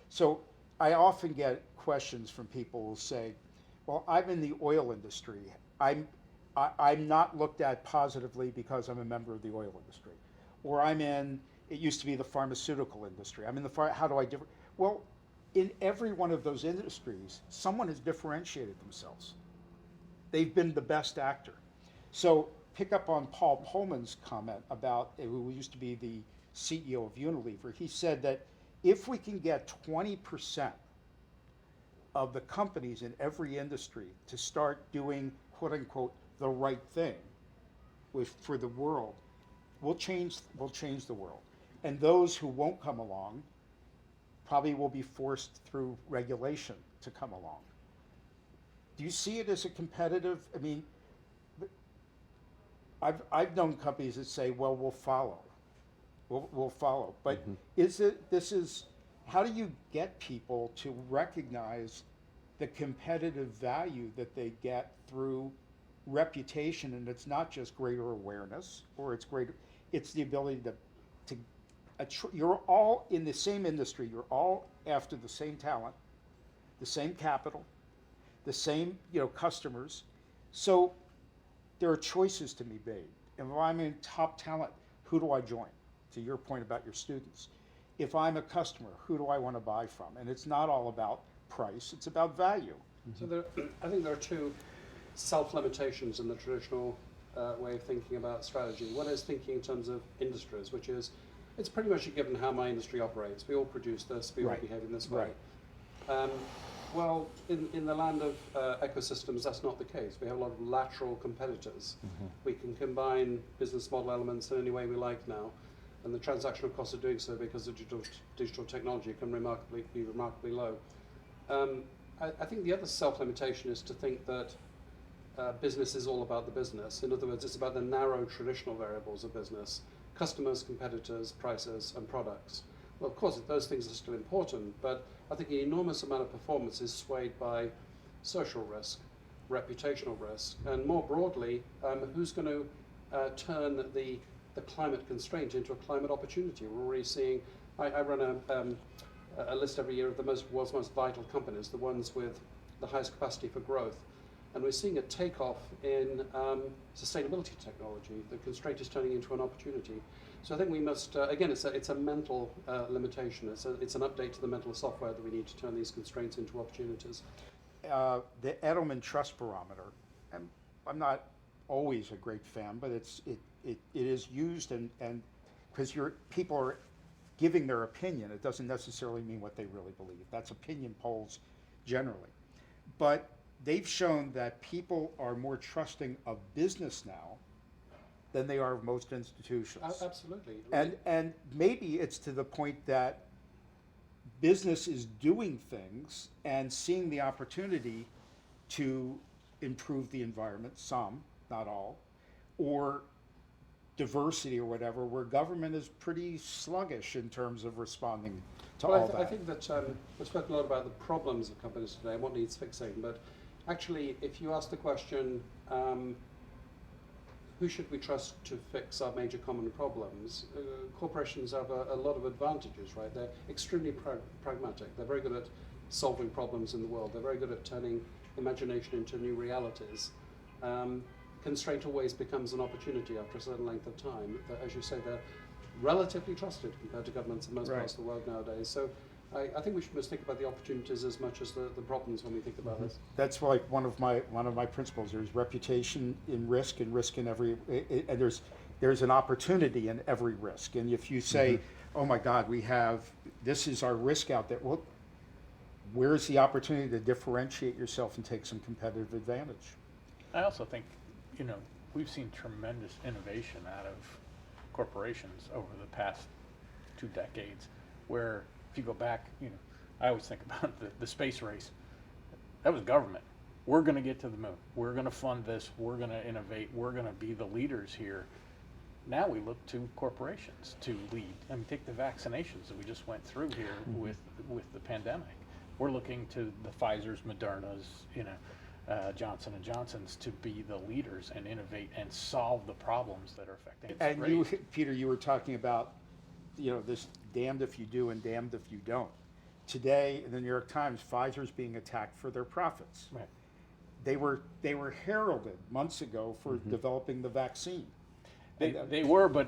So I often get questions from people who say, well, I'm in the oil industry. I'm not looked at positively because I'm a member of the oil industry. Or it used to be the pharmaceutical industry. I'm in how do I differ? Well, in every one of those industries, someone has differentiated themselves. They've been the best actor. So pick up on Paul Pullman's comment about, who used to be the CEO of Unilever. He said that if we can get 20% of the companies in every industry to start doing, quote unquote, the right thing for the world, we'll change the world. And those who won't come along probably will be forced through regulation to come along. Do you see it as a competitive? I've known companies that say, well, we'll follow. We'll follow. But how do you get people to recognize the competitive value that they get through reputation? And it's not just greater awareness, or it's the ability to you're all in the same industry, you're all after the same talent, the same capital, the same customers. So there are choices to be made. And if I'm in top talent, who do I join? To your point about your students. If I'm a customer, who do I want to buy from? And it's not all about price, it's about value. So I think there are two self-limitations in the traditional way of thinking about strategy. One is thinking in terms of industries, which is, it's pretty much a given how my industry operates. We all produce this, we all behave in this way. Right. Well, in the land of ecosystems, that's not the case. We have a lot of lateral competitors. Mm-hmm. We can combine business model elements in any way we like now. and the transactional cost of doing so because of digital technology can be remarkably low. I think the other self-limitation is to think that business is all about the business. In other words, it's about the narrow traditional variables of business: customers, competitors, prices, and products. Well, of course, those things are still important, but I think an enormous amount of performance is swayed by social risk, reputational risk, and more broadly, who's going to turn the climate constraint into a climate opportunity. We're already seeing, I run a list every year of the world's most vital companies, the ones with the highest capacity for growth. And we're seeing a takeoff in sustainability technology. The constraint is turning into an opportunity. So I think we must, again, it's a mental limitation. It's an update to the mental software that we need to turn these constraints into opportunities. The Edelman Trust Barometer, I'm not always a great fan, but it is used, and because people are giving their opinion, it doesn't necessarily mean what they really believe. That's opinion polls generally. But they've shown that people are more trusting of business now than they are of most institutions. Absolutely. And maybe it's to the point that business is doing things and seeing the opportunity to improve the environment, some, not all, or diversity or whatever, where government is pretty sluggish in terms of responding to all that. I think that we've spoken a lot about the problems of companies today and what needs fixing, but actually, if you ask the question, who should we trust to fix our major common problems, corporations have a lot of advantages, right? They're extremely pragmatic. They're very good at solving problems in the world. They're very good at turning imagination into new realities. Constraint always becomes an opportunity after a certain length of time. As you say, they're relatively trusted compared to governments in most parts of the world nowadays. So I think we must think about the opportunities as much as the problems when we think about this. That's like one of my principles. There's reputation in risk, and risk in every, and there's an opportunity in every risk. And if you say, oh my God, this is our risk out there, well, where's the opportunity to differentiate yourself and take some competitive advantage? I also think, we've seen tremendous innovation out of corporations over the past 2 decades, where if you go back, I always think about the space race. That was government. We're going to get to the moon. We're going to fund this. We're going to innovate. We're going to be the leaders here. Now we look to corporations to lead. I mean, take the vaccinations that we just went through here with the pandemic. We're looking to the Pfizer's, Moderna's, Johnson & Johnson's to be the leaders and innovate and solve the problems that are affecting us. And you, Peter, you were talking about, this damned if you do and damned if you don't. Today, in the New York Times, Pfizer's being attacked for their profits. Right. They were heralded months ago for developing the vaccine. They were, but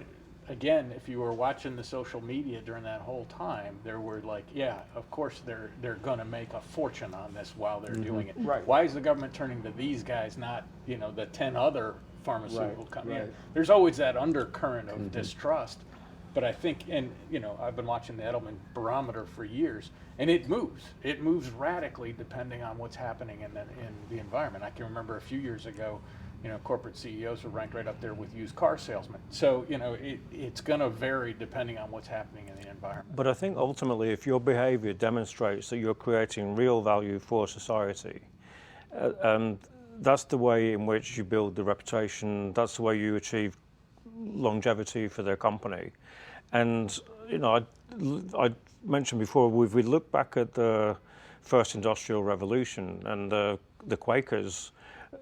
again, if you were watching the social media during that whole time, there were like, yeah, of course they're going to make a fortune on this while they're doing it. Right. Why is the government turning to these guys, not the 10 other pharmaceutical companies? Right. There's always that undercurrent of distrust. But I think, and I've been watching the Edelman Barometer for years, and it moves. It moves radically depending on what's happening in the environment. I can remember a few years ago, corporate CEOs were ranked right up there with used car salesmen. So, it's going to vary depending on what's happening in the environment. But I think ultimately, if your behavior demonstrates that you're creating real value for society, and that's the way in which you build the reputation, that's the way you achieve longevity for their company. And I mentioned before, if we look back at the first industrial revolution and the Quakers,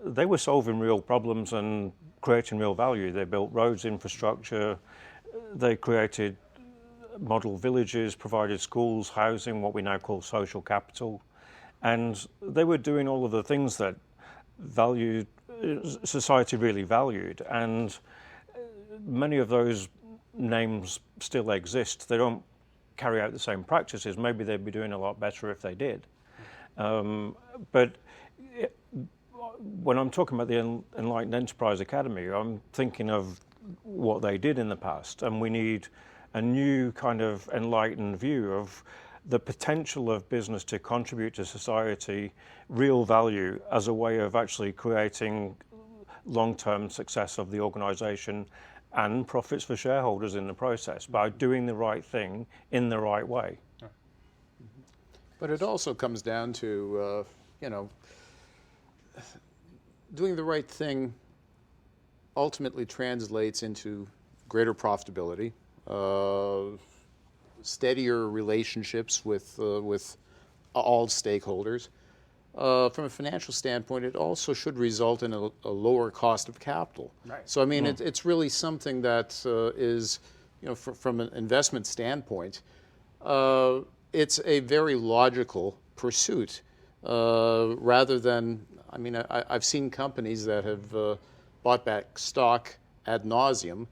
they were solving real problems and creating real value. They built roads, infrastructure, they created model villages, provided schools, housing, what we now call social capital, and they were doing all of the things that society really valued. And many of those names still exist. They don't carry out the same practices. Maybe they'd be doing a lot better if they did. But when I'm talking about the Enlightened Enterprise Academy, I'm thinking of what they did in the past, and we need a new kind of enlightened view of the potential of business to contribute to society, real value, as a way of actually creating long-term success of the organization and profits for shareholders in the process by doing the right thing in the right way. But it also comes down to, doing the right thing ultimately translates into greater profitability, steadier relationships with all stakeholders. From a financial standpoint, it also should result in a lower cost of capital. Right. So, I mean, it's really something that is, from an investment standpoint, it's a very logical pursuit rather than, I mean, I've seen companies that have bought back stock ad nauseum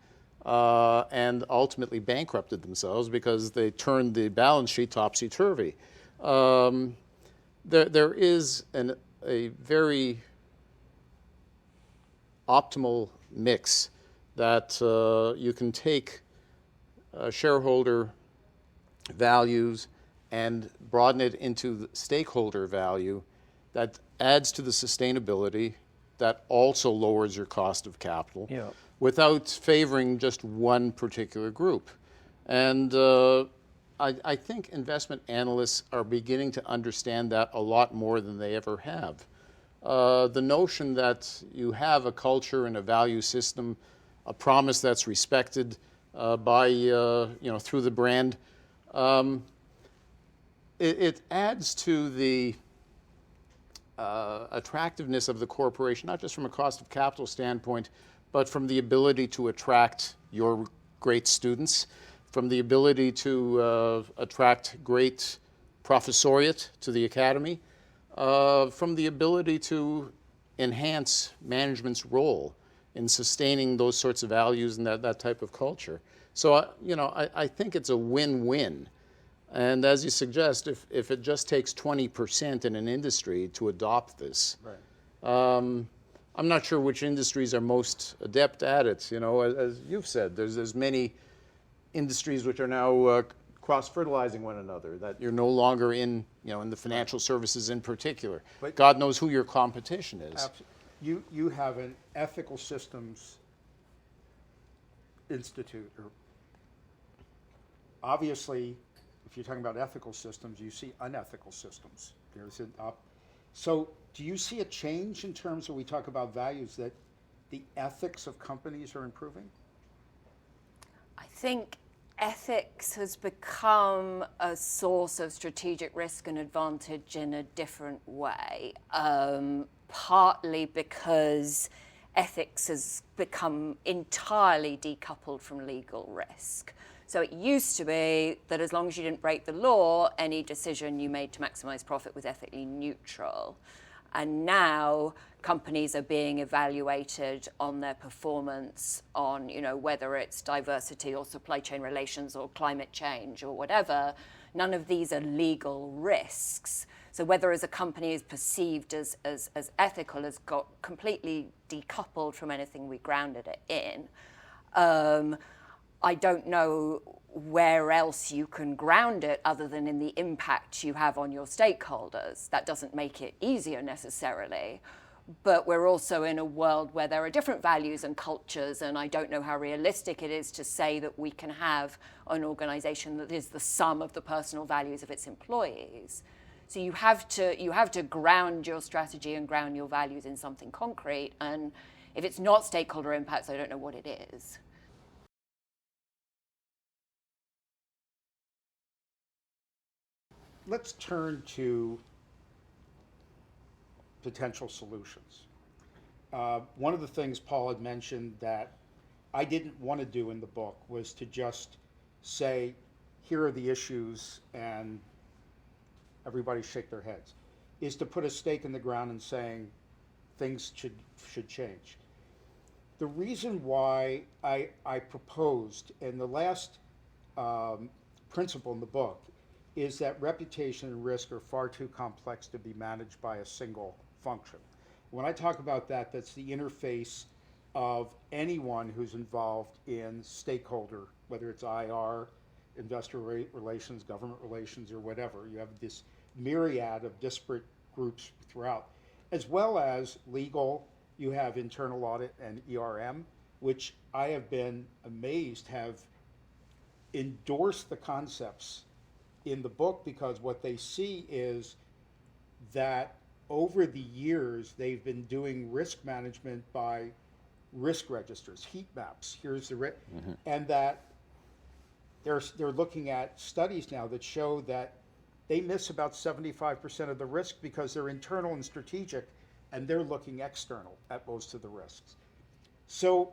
and ultimately bankrupted themselves because they turned the balance sheet topsy-turvy. There is a very optimal mix that you can take shareholder values and broaden it into the stakeholder value that adds to the sustainability, that also lowers your cost of capital without favoring just one particular group. And I think investment analysts are beginning to understand that a lot more than they ever have. The notion that you have a culture and a value system, a promise that's respected by, through the brand, it adds to the attractiveness of the corporation, not just from a cost of capital standpoint, but from the ability to attract your great students, from the ability to attract great professoriate to the academy, from the ability to enhance management's role in sustaining those sorts of values and that type of culture. So, I think it's a win-win. And as you suggest, if it just takes 20% in an industry to adopt this, I'm not sure which industries are most adept at it. As you've said, there's many industries which are now cross-fertilizing one another, that you're no longer in the financial services in particular. But God knows who your competition is. You have an ethical systems institute. Obviously, if you're talking about ethical systems, you see unethical systems. So do you see a change in terms of, we talk about values, that the ethics of companies are improving? I think ethics has become a source of strategic risk and advantage in a different way, partly because ethics has become entirely decoupled from legal risk. So it used to be that as long as you didn't break the law, any decision you made to maximize profit was ethically neutral. And now companies are being evaluated on their performance on, whether it's diversity or supply chain relations or climate change or whatever. None of these are legal risks. So whether as a company is perceived as ethical has got completely decoupled from anything we grounded it in. I don't know where else you can ground it other than in the impact you have on your stakeholders. That doesn't make it easier necessarily, but we're also in a world where there are different values and cultures, and I don't know how realistic it is to say that we can have an organization that is the sum of the personal values of its employees. So you have to ground your strategy and ground your values in something concrete, and if it's not stakeholder impacts, I don't know what it is. Let's turn to potential solutions. One of the things Paul had mentioned that I didn't want to do in the book was to just say, here are the issues and everybody shake their heads, is to put a stake in the ground and saying things should change. The reason why I proposed, and the last principle in the book, is that reputation and risk are far too complex to be managed by a single function. When I talk about that, that's the interface of anyone who's involved in stakeholder, whether it's IR, investor relations, government relations, or whatever. You have this myriad of disparate groups throughout, as well as legal. You have internal audit and ERM. which I have been amazed have endorsed the concepts in the book, because what they see is that over the years they've been doing risk management by risk registers, heat maps. Here's the and that they're looking at studies now that show that they miss about 75% of the risk because they're internal and strategic, and they're looking external at most of the risks. So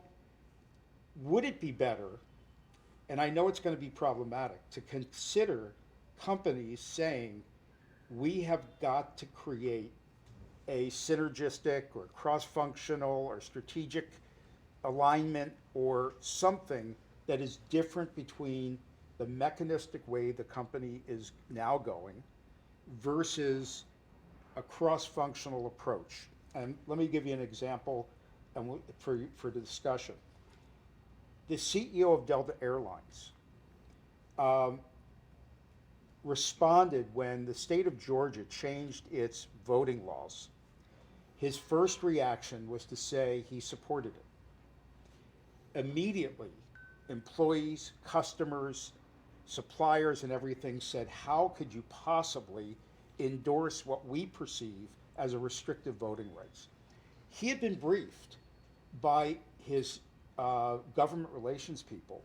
would it be better, and I know it's going to be problematic, to consider companies saying, we have got to create a synergistic or cross-functional or strategic alignment or something that is different between the mechanistic way the company is now going versus a cross-functional approach. And let me give you an example for the discussion. The CEO of Delta Airlines responded when the state of Georgia changed its voting laws. His first reaction was to say he supported it. Immediately, employees, customers, suppliers, and everything said, how could you possibly endorse what we perceive as a restrictive voting rights? He had been briefed by his government relations people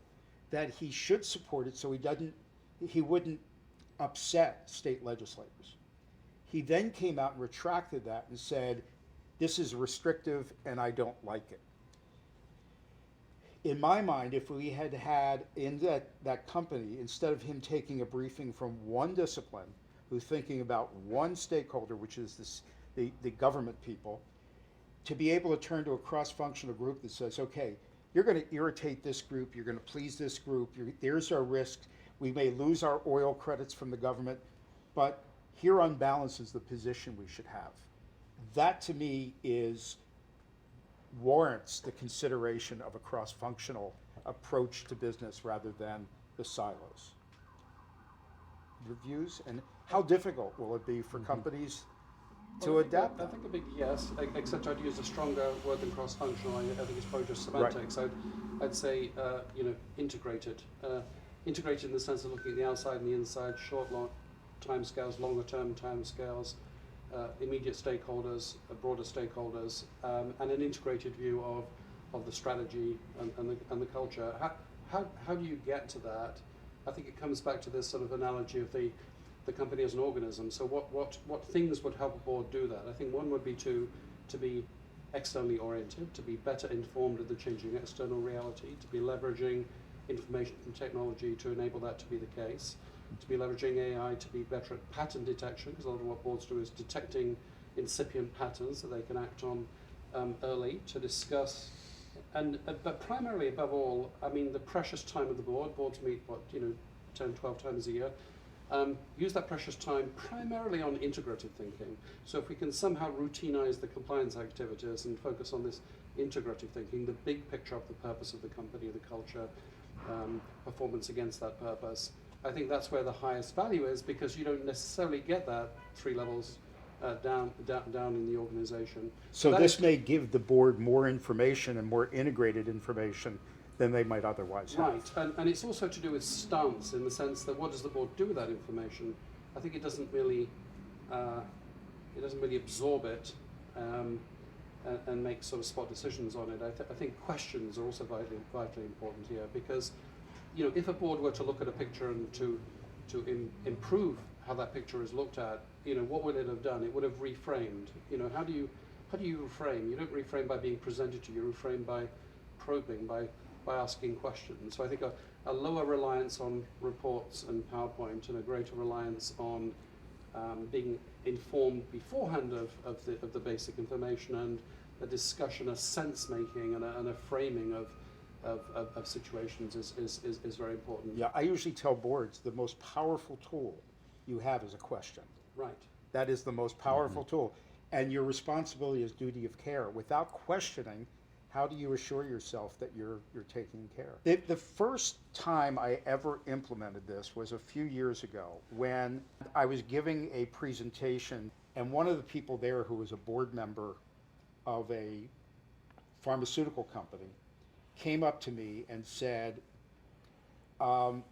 that he should support it so he wouldn't upset state legislators. He then came out and retracted that and said, this is restrictive and I don't like it. In my mind, if we had had in that company, instead of him taking a briefing from one discipline, who's thinking about one stakeholder, which is the government people, to be able to turn to a cross-functional group that says, okay, you're going to irritate this group, you're going to please this group, there's our risk, we may lose our oil credits from the government, but here on balance is the position we should have. That to me warrants the consideration of a cross-functional approach to business rather than the silos. Your views, and how difficult will it be for companies to adapt? I think a big yes, except I'd use a stronger word than cross-functional. I think it's probably just semantics. Right. I'd say integrated. Integrated in the sense of looking at the outside and the inside, short, long timescales, longer-term timescales, immediate stakeholders, broader stakeholders, and an integrated view of the strategy and the culture. How do you get to that? I think it comes back to this sort of analogy of the company as an organism. So what things would help a board do that? I think one would be to be externally oriented, to be better informed of the changing external reality, to be leveraging information and technology to enable that to be the case, to be leveraging AI to be better at pattern detection, because a lot of what boards do is detecting incipient patterns that they can act on early, to discuss, but primarily above all, I mean, the precious time of the board. Boards meet, 10, 12 times a year. Use that precious time primarily on integrative thinking. So if we can somehow routinize the compliance activities and focus on this integrative thinking, the big picture of the purpose of the company, the culture, performance against that purpose, I think that's where the highest value is, because you don't necessarily get that 3 levels down in the organization. So this may give the board more information and more integrated information than they might otherwise have. Right, and it's also to do with stance, in the sense that what does the board do with that information? I think it doesn't really absorb it and make sort of spot decisions on it. I think questions are also vitally important here, because if a board were to look at a picture and to improve how that picture is looked at, what would it have done? It would have reframed. How do you reframe? You don't reframe by being presented to. You reframe by probing, by asking questions. So I think a lower reliance on reports and PowerPoint, and a greater reliance on being informed beforehand of the basic information, and a discussion, a sense making, and a framing of situations is very important. Yeah, I usually tell boards the most powerful tool you have is a question. Right. That is the most powerful tool. And your responsibility is duty of care. Without questioning, how do you assure yourself that you're taking care? The first time I ever implemented this was a few years ago, when I was giving a presentation, and one of the people there, who was a board member of a pharmaceutical company, came up to me and said, I'm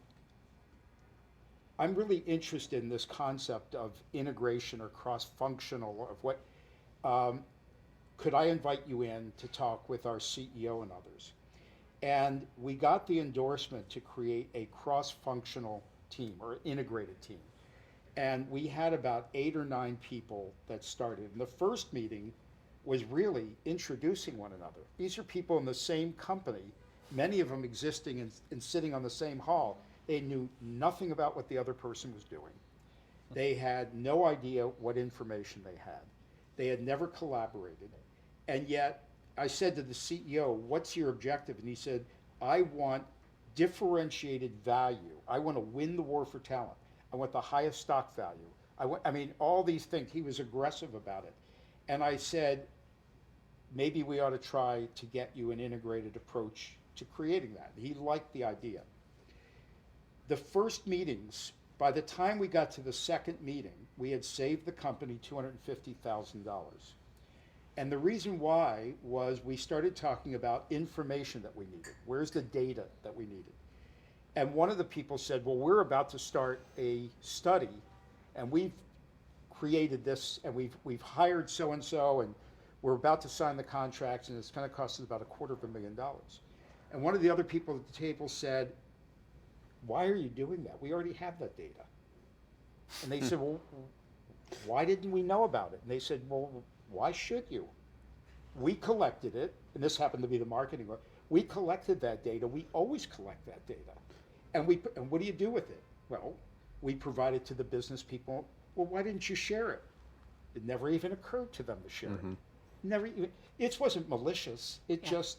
really interested in this concept of integration or cross-functional, of what, could I invite you in to talk with our CEO and others? And we got the endorsement to create a cross-functional team or integrated team. And we had about 8 or 9 people that started. And the first meeting was really introducing one another. These are people in the same company, many of them existing and sitting on the same hall. They knew nothing about what the other person was doing. They had no idea what information they had. They had never collaborated. And yet, I said to the CEO, what's your objective? And he said, I want differentiated value. I want to win the war for talent. I want the highest stock value. I mean, all these things. He was aggressive about it. And I said, maybe we ought to try to get you an integrated approach to creating that. He liked the idea. The first meetings, by the time we got to the second meeting, we had saved the company $250,000. And the reason why was we started talking about information that we needed. Where's the data that we needed? And one of the people said, well, we're about to start a study, and we've created this, and we've hired so-and-so, and we're about to sign the contracts, and it's going to cost us about $250,000. And one of the other people at the table said, why are you doing that? We already have that data. And they said, well, why didn't we know about it? And they said, well, why should you? We collected it, and this happened to be the marketing. We collected that data. We always collect that data. And what do you do with it? Well, we provide it to the business people. Well, why didn't you share it? It never even occurred to them to share it. Never even, it wasn't malicious. It just,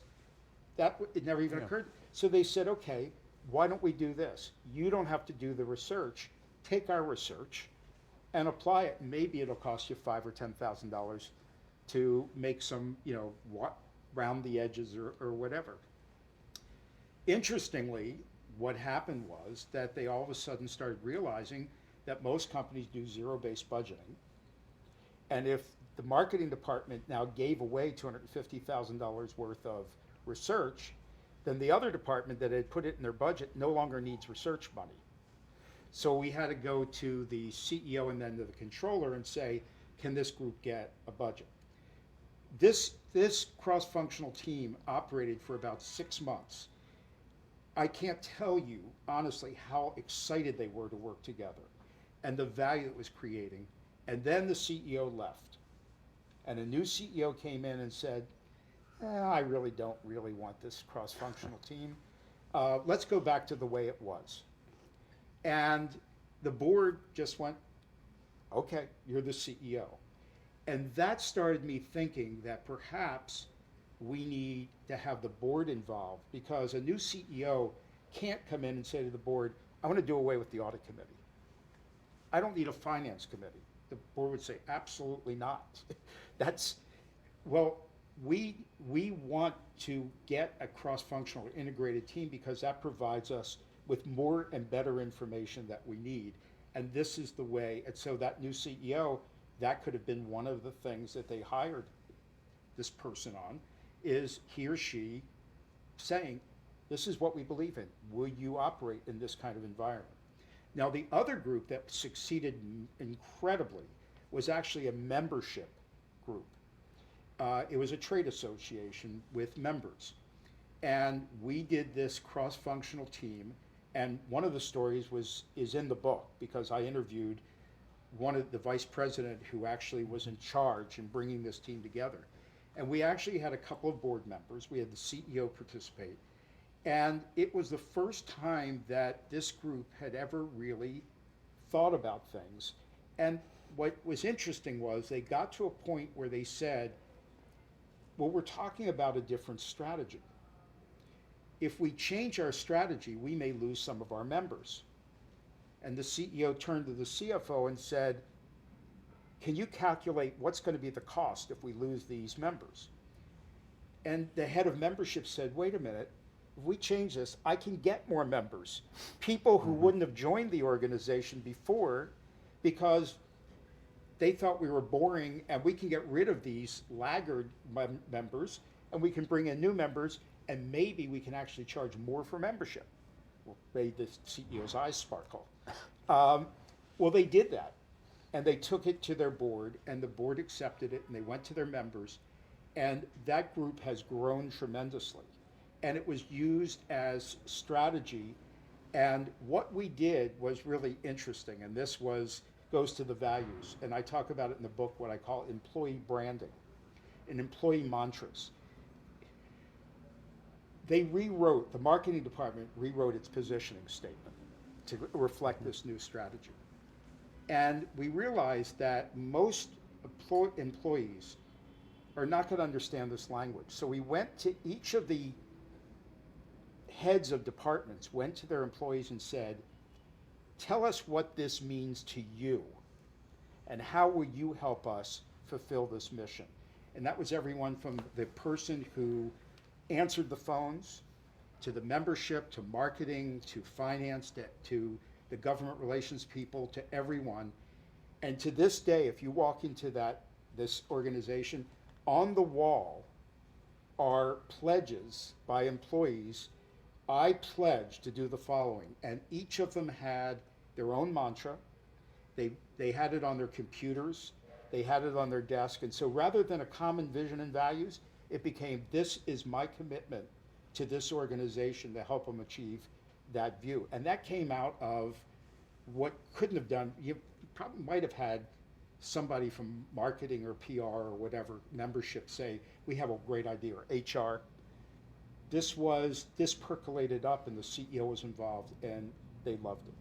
it never even occurred. So they said, okay, why don't we do this? You don't have to do the research. Take our research and apply it. Maybe it'll cost you $5,000 or $10,000 to make some, round the edges or whatever. Interestingly, what happened was that they all of a sudden started realizing that most companies do zero-based budgeting. And if the marketing department now gave away $250,000 worth of research, then the other department that had put it in their budget no longer needs research money. So we had to go to the CEO and then to the controller and say, can this group get a budget? This cross-functional team operated for about 6 months. I can't tell you, honestly, how excited they were to work together and the value it was creating. And then the CEO left. And a new CEO came in and said, I really don't want this cross-functional team. Let's go back to the way it was. And the board just went, okay, you're the CEO. And that started me thinking that perhaps we need to have the board involved, because a new CEO can't come in and say to the board, I want to do away with the audit committee. I don't need a finance committee. The board would say, absolutely not. We want to get a cross-functional integrated team because that provides us with more and better information that we need. And this is the way, and so that new CEO, that could have been one of the things that they hired this person on, is he or she saying, this is what we believe in. Will you operate in this kind of environment? Now, the other group that succeeded incredibly was actually a membership group. It was a trade association with members. And we did this cross-functional team. And one of the stories is in the book, because I interviewed one of the vice president who actually was in charge in bringing this team together. And we actually had a couple of board members. We had the CEO participate. And it was the first time that this group had ever really thought about things. And what was interesting was they got to a point where they said, well, we're talking about a different strategy. If we change our strategy, we may lose some of our members. And the CEO turned to the CFO and said, can you calculate what's going to be the cost if we lose these members? And the head of membership said, wait a minute, if we change this, I can get more members. People who wouldn't have joined the organization before because they thought we were boring, and we can get rid of these laggard members, and we can bring in new members, and maybe we can actually charge more for membership. Well, made the CEO's eyes sparkle. Well, they did that, and they took it to their board, and the board accepted it, and they went to their members, and that group has grown tremendously. And it was used as strategy, and what we did was really interesting, and this goes to the values, and I talk about it in the book, what I call employee branding and employee mantras. The marketing department rewrote its positioning statement to reflect this new strategy. And we realized that most employees are not going to understand this language. So we went to each of the heads of departments, went to their employees and said, tell us what this means to you, and how will you help us fulfill this mission? And that was everyone from the person who answered the phones, to the membership, to marketing, to finance, to the government relations people, to everyone. And to this day, if you walk into this organization, on the wall are pledges by employees. I pledge to do the following. And each of them had their own mantra. They had it on their computers. They had it on their desk. And so rather than a common vision and values, it became, this is my commitment to this organization to help them achieve that view. And that came out of what couldn't have done. You probably might have had somebody from marketing or PR or whatever membership say, we have a great idea, or HR. This percolated up, and the CEO was involved, and they loved it.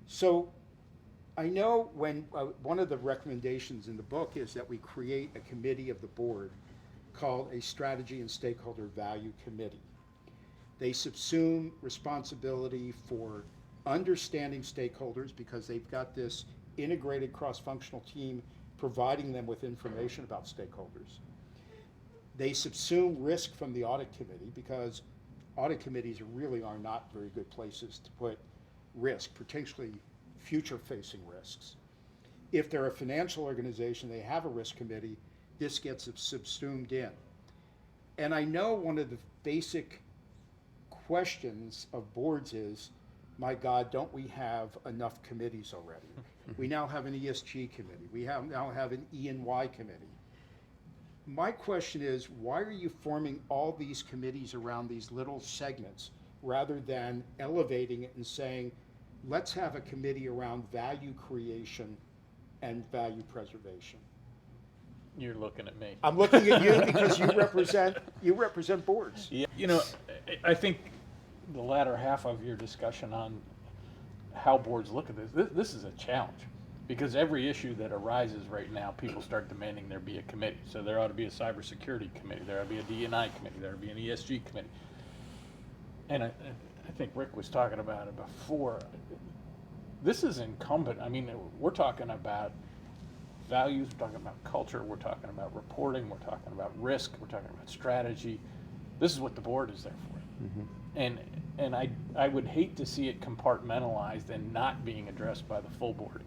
So I know when one of the recommendations in the book is that we create a committee of the board called a Strategy and Stakeholder Value Committee. They subsume responsibility for understanding stakeholders, because they've got this integrated cross-functional team providing them with information about stakeholders. They subsume risk from the audit committee, because audit committees really are not very good places to put risk, particularly future-facing risks. If they're a financial organization, they have a risk committee. This gets subsumed in. And I know one of the basic questions of boards is, my God, don't we have enough committees already? We now have an ESG committee. We now have an E&Y committee. My question is, why are you forming all these committees around these little segments rather than elevating it and saying, let's have a committee around value creation and value preservation? You're looking at me. I'm looking at you because you represent boards. Yeah, I think the latter half of your discussion on how boards look at this is a challenge, because every issue that arises right now, people start demanding there be a committee. So there ought to be a cybersecurity committee, there ought to be a D&I committee, there ought to be an ESG committee. And I think Rick was talking about it before. This is incumbent. I mean, we're talking about values, we're talking about culture, we're talking about reporting, we're talking about risk, we're talking about strategy. This is what the board is there for. Mm-hmm. And I would hate to see it compartmentalized and not being addressed by the full board.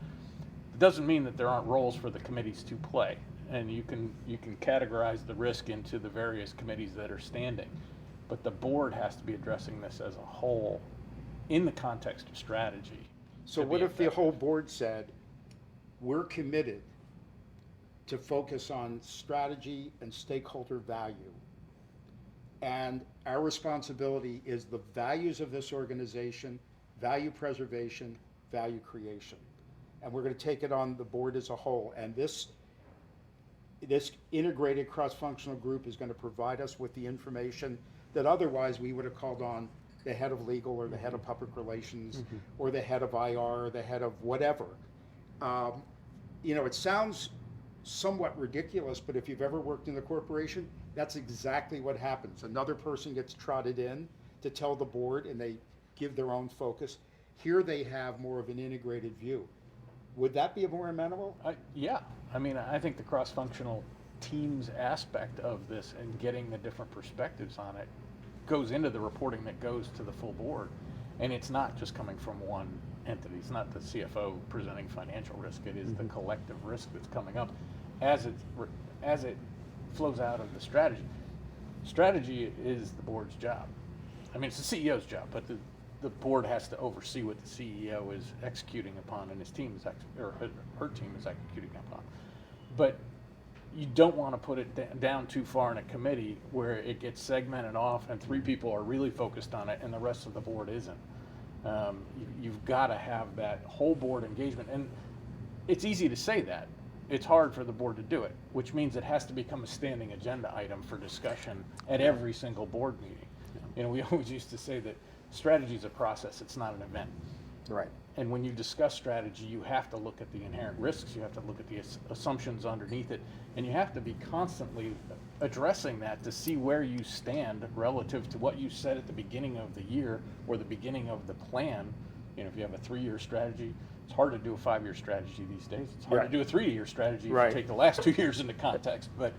It doesn't mean that there aren't roles for the committees to play, and you can categorize the risk into the various committees that are standing, but the board has to be addressing this as a whole in the context of strategy. So what if the whole board said, we're committed to focus on strategy and stakeholder value, and our responsibility is the values of this organization, value preservation, value creation. And we're going to take it on the board as a whole. And this integrated cross-functional group is going to provide us with the information that otherwise we would have called on the head of legal or the head of public relations or the head of IR or the head of whatever. It sounds somewhat ridiculous, but if you've ever worked in a corporation, that's exactly what happens. Another person gets trotted in to tell the board, and they give their own focus. Here they have more of an integrated view. Would that be more amenable? Yeah. I mean, I think the cross-functional teams aspect of this and getting the different perspectives on it goes into the reporting that goes to the full board. And it's not just coming from one entity. It's not the CFO presenting financial risk. It is the collective risk that's coming up as it flows out of the strategy. Strategy is the board's job. I mean, it's the CEO's job, but the board has to oversee what the CEO is executing upon and his team is or her team is executing upon. But you don't want to put it down too far in a committee where it gets segmented off and 3 people are really focused on it and the rest of the board isn't. You've got to have that whole board engagement. And it's easy to say that. It's hard for the board to do it, which means it has to become a standing agenda item for discussion at every single board meeting. You know, we always used to say that strategy is a process, it's not an event. Right. And when you discuss strategy, you have to look at the inherent risks, you have to look at the assumptions underneath it, and you have to be constantly addressing that to see where you stand relative to what you said at the beginning of the year or the beginning of the plan. You know, if you have a 3-year strategy, it's hard to do a 5-year strategy these days. It's hard to do a 3-year strategy if you take the last 2 years into context. But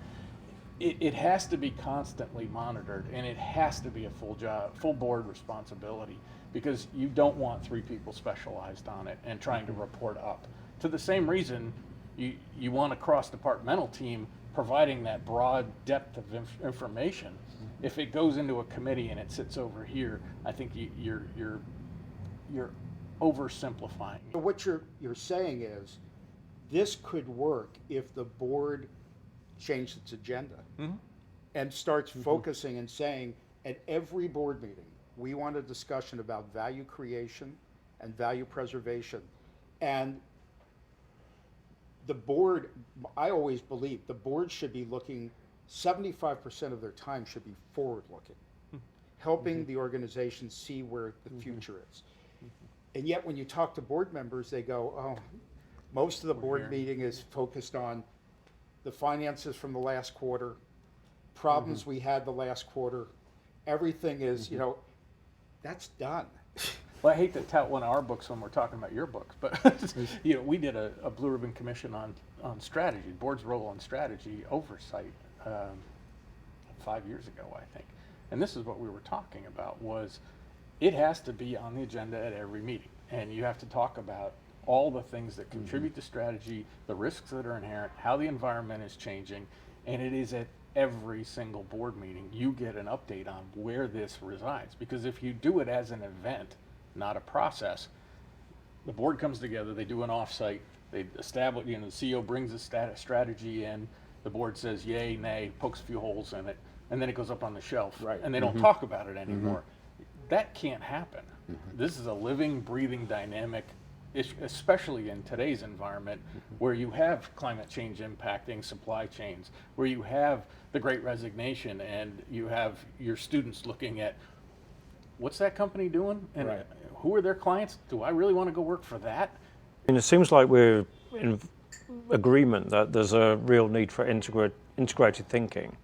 it has to be constantly monitored, and it has to be a full board responsibility, because you don't want 3 people specialized on it and trying to report up. To the same reason, you want a cross-departmental team providing that broad depth of information. If it goes into a committee and it sits over here, I think you're oversimplifying. So what you're saying is, this could work if the board changed its agenda and starts focusing and saying, at every board meeting, we want a discussion about value creation and value preservation. And the board, I always believe, the board should be looking, 75% of their time should be forward-looking, helping the organization see where the future is. And yet when you talk to board members, they go, oh, most of the board meeting is focused on the finances from the last quarter, problems we had the last quarter, everything is, you know, that's done. Well, I hate to tout one of our books when we're talking about your books, but you know, we did a Blue Ribbon Commission on strategy, board's role on strategy oversight 5 years ago, I think. And this is what we were talking about, was it has to be on the agenda at every meeting. And you have to talk about all the things that contribute to strategy, the risks that are inherent, how the environment is changing, and it is at every single board meeting you get an update on where this resides. Because if you do it as an event, not a process, the board comes together, they do an offsite, they establish, you know, the CEO brings a strategy in, the board says yay, nay, pokes a few holes in it, and then it goes up on the shelf, and they don't talk about it anymore. That can't happen. This is a living, breathing, dynamic, especially in today's environment, where you have climate change impacting supply chains, where you have the Great Resignation, and you have your students looking at, what's that company doing, and who are their clients? Do I really want to go work for that? And it seems like we're in agreement that there's a real need for integrated thinking.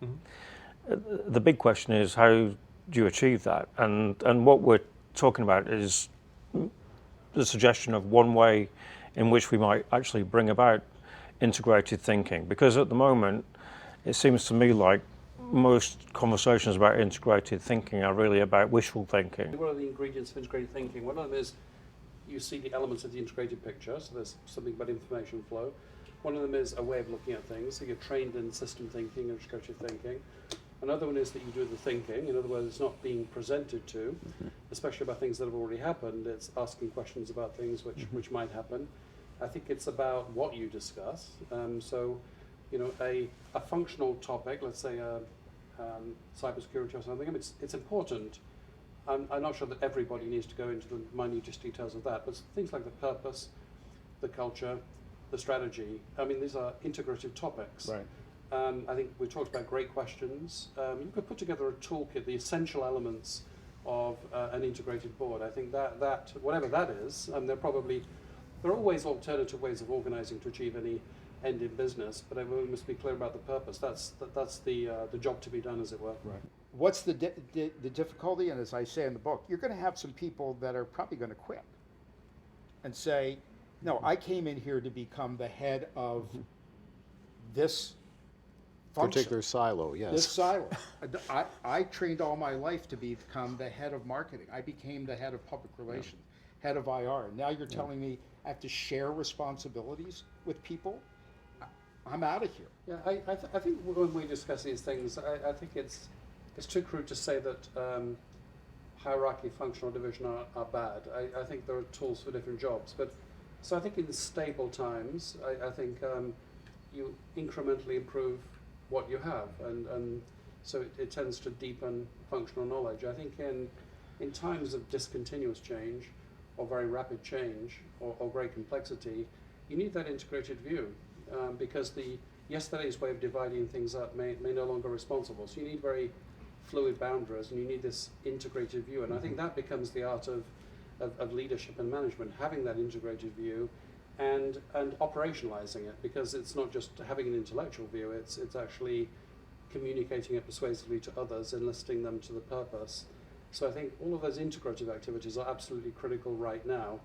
The big question is, how do you achieve that? And what we're talking about is the suggestion of one way in which we might actually bring about integrated thinking. Because at the moment, it seems to me like most conversations about integrated thinking are really about wishful thinking. What are the ingredients of integrated thinking? One of them is you see the elements of the integrated picture, so there's something about information flow. One of them is a way of looking at things, so you're trained in system thinking and integrated thinking. Another one is that you do the thinking. In other words, it's not being presented to, especially about things that have already happened. It's asking questions about things which might happen. I think it's about what you discuss. So, you know, a functional topic, let's say cybersecurity or something, I mean, it's important. I'm not sure that everybody needs to go into the minutest details of that, but things like the purpose, the culture, the strategy, I mean, these are integrative topics. Right. I think we talked about great questions. You could put together a toolkit, the essential elements of an integrated board. I think that whatever that is, there are always alternative ways of organising to achieve any end in business, but we must be clear about the purpose. That's the job to be done, as it were. Right. What's the difficulty? And as I say in the book, you're going to have some people that are probably going to quit and say, no, I came in here to become the head of this function. Particular silo, yes. This silo. I trained all my life to become the head of marketing. I became the head of public relations, head of IR. Now you're telling me I have to share responsibilities with people? I'm out of here. Yeah, I think when we discuss these things, I think it's it's too crude to say that hierarchy, functional division are bad. I think there are tools for different jobs. But so I think in stable times, I think you incrementally improve what you have, and so it tends to deepen functional knowledge. I think in times of discontinuous change, or very rapid change, or great complexity, you need that integrated view, because the yesterday's way of dividing things up may no longer be responsible. So you need very fluid boundaries, and you need this integrated view. And I think that becomes the art of leadership and management, having that integrated view and operationalizing it, because it's not just having an intellectual view, it's actually communicating it persuasively to others, enlisting them to the purpose. So I think all of those integrative activities are absolutely critical right now,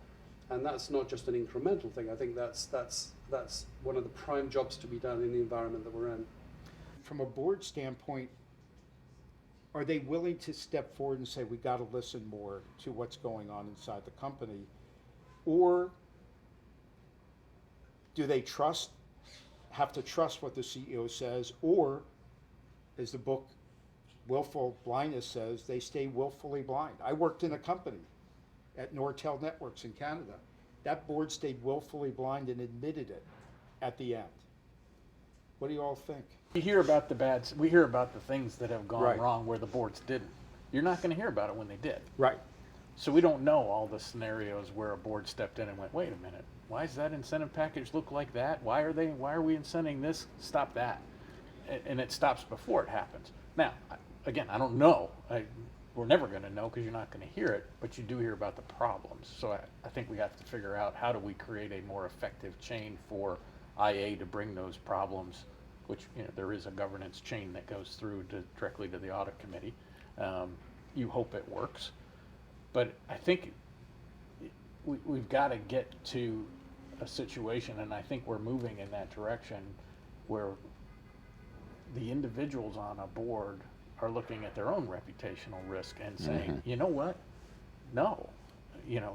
and that's not just an incremental thing. I think that's one of the prime jobs to be done in the environment that we're in. From a board standpoint, are they willing to step forward and say, we got to listen more to what's going on inside the company? Or do they have to trust what the CEO says? Or, as the book Willful Blindness says, they stay willfully blind. I worked in a company at Nortel Networks in Canada. That board stayed willfully blind and admitted it at the end. What do you all think? We hear about we hear about the things that have gone Right. wrong where the boards didn't. You're not going to hear about it when they did. Right. So we don't know all the scenarios where a board stepped in and went, wait a minute, why does that incentive package look like that? Why are we incenting this? Stop that. And it stops before it happens. Now, again, I don't know. We're never going to know because you're not going to hear it, but you do hear about the problems. So I think we have to figure out, how do we create a more effective chain for IA to bring those problems, which, there is a governance chain that goes through directly to the audit committee. You hope it works. But I think we've got to get to a situation, and I think we're moving in that direction, where the individuals on a board are looking at their own reputational risk and saying, you know what? No,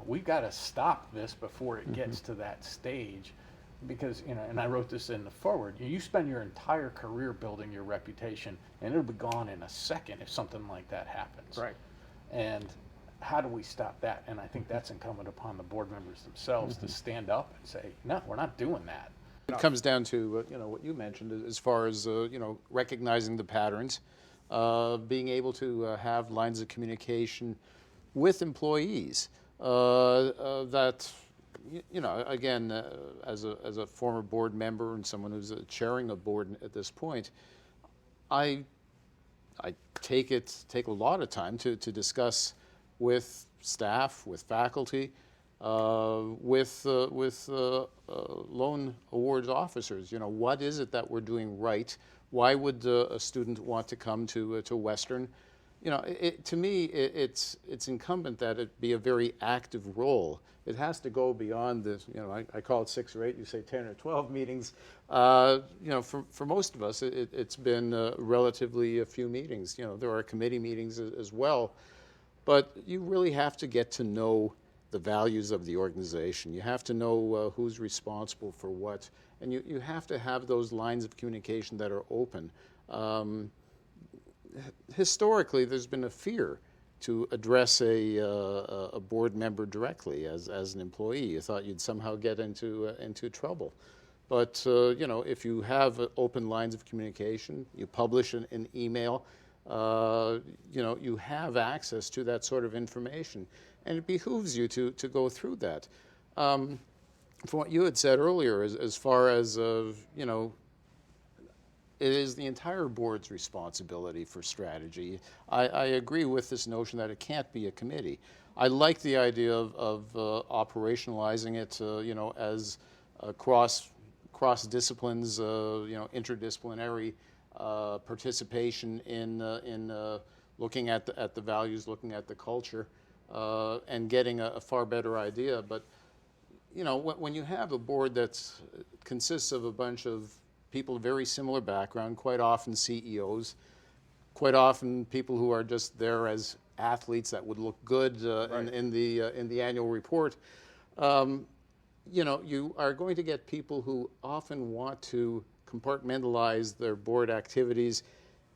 we've got to stop this before it gets to that stage, because, and I wrote this in the foreword, you spend your entire career building your reputation, and it'll be gone in a second if something like that happens. Right. And how do we stop that? And I think that's incumbent upon the board members themselves to stand up and say, no, we're not doing that. It comes down to what you mentioned as far as recognizing the patterns, being able to have lines of communication with employees. That again, as a former board member and someone who's chairing a board at this point, I take a lot of time to discuss with staff, with faculty, with loan awards officers. What is it that we're doing right? Why would a student want to come to Western? To me, it's incumbent that it be a very active role. It has to go beyond this. I call it 6 or 8. You say 10 or 12 meetings. For most of us, it's been relatively a few meetings. There are committee meetings as well, but you really have to get to know the values of the organization. You have to know who's responsible for what, and you have to have those lines of communication that are open. Historically, there's been a fear to address a board member directly as an employee. You thought you'd somehow get into trouble. But if you have open lines of communication, you publish an email, you have access to that sort of information, and it behooves you to go through that. From what you had said earlier, as far as it is the entire board's responsibility for strategy. I agree with this notion that it can't be a committee. I like the idea of operationalizing it, as cross disciplines, interdisciplinary participation in looking at the values, looking at the culture, and getting a far better idea. But when you have a board that consists of a bunch of people of very similar background, quite often CEOs, quite often people who are just there as athletes that would look good in the annual report. You are going to get people who often want to compartmentalize their board activities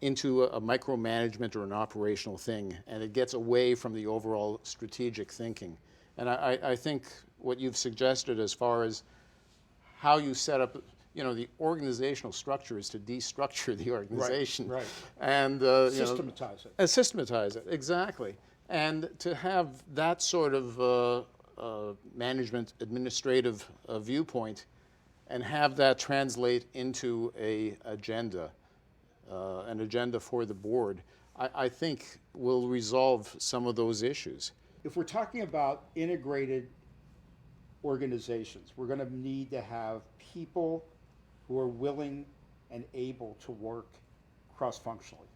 into a micromanagement or an operational thing, and it gets away from the overall strategic thinking. And I think what you've suggested as far as how you set up, the organizational structure is to destructure the organization. Right. And Systematize it. Systematize it, exactly. And to have that sort of management administrative viewpoint and have that translate into an agenda for the board, I think will resolve some of those issues. If we're talking about integrated organizations, we're going to need to have people who are willing and able to work cross-functionally.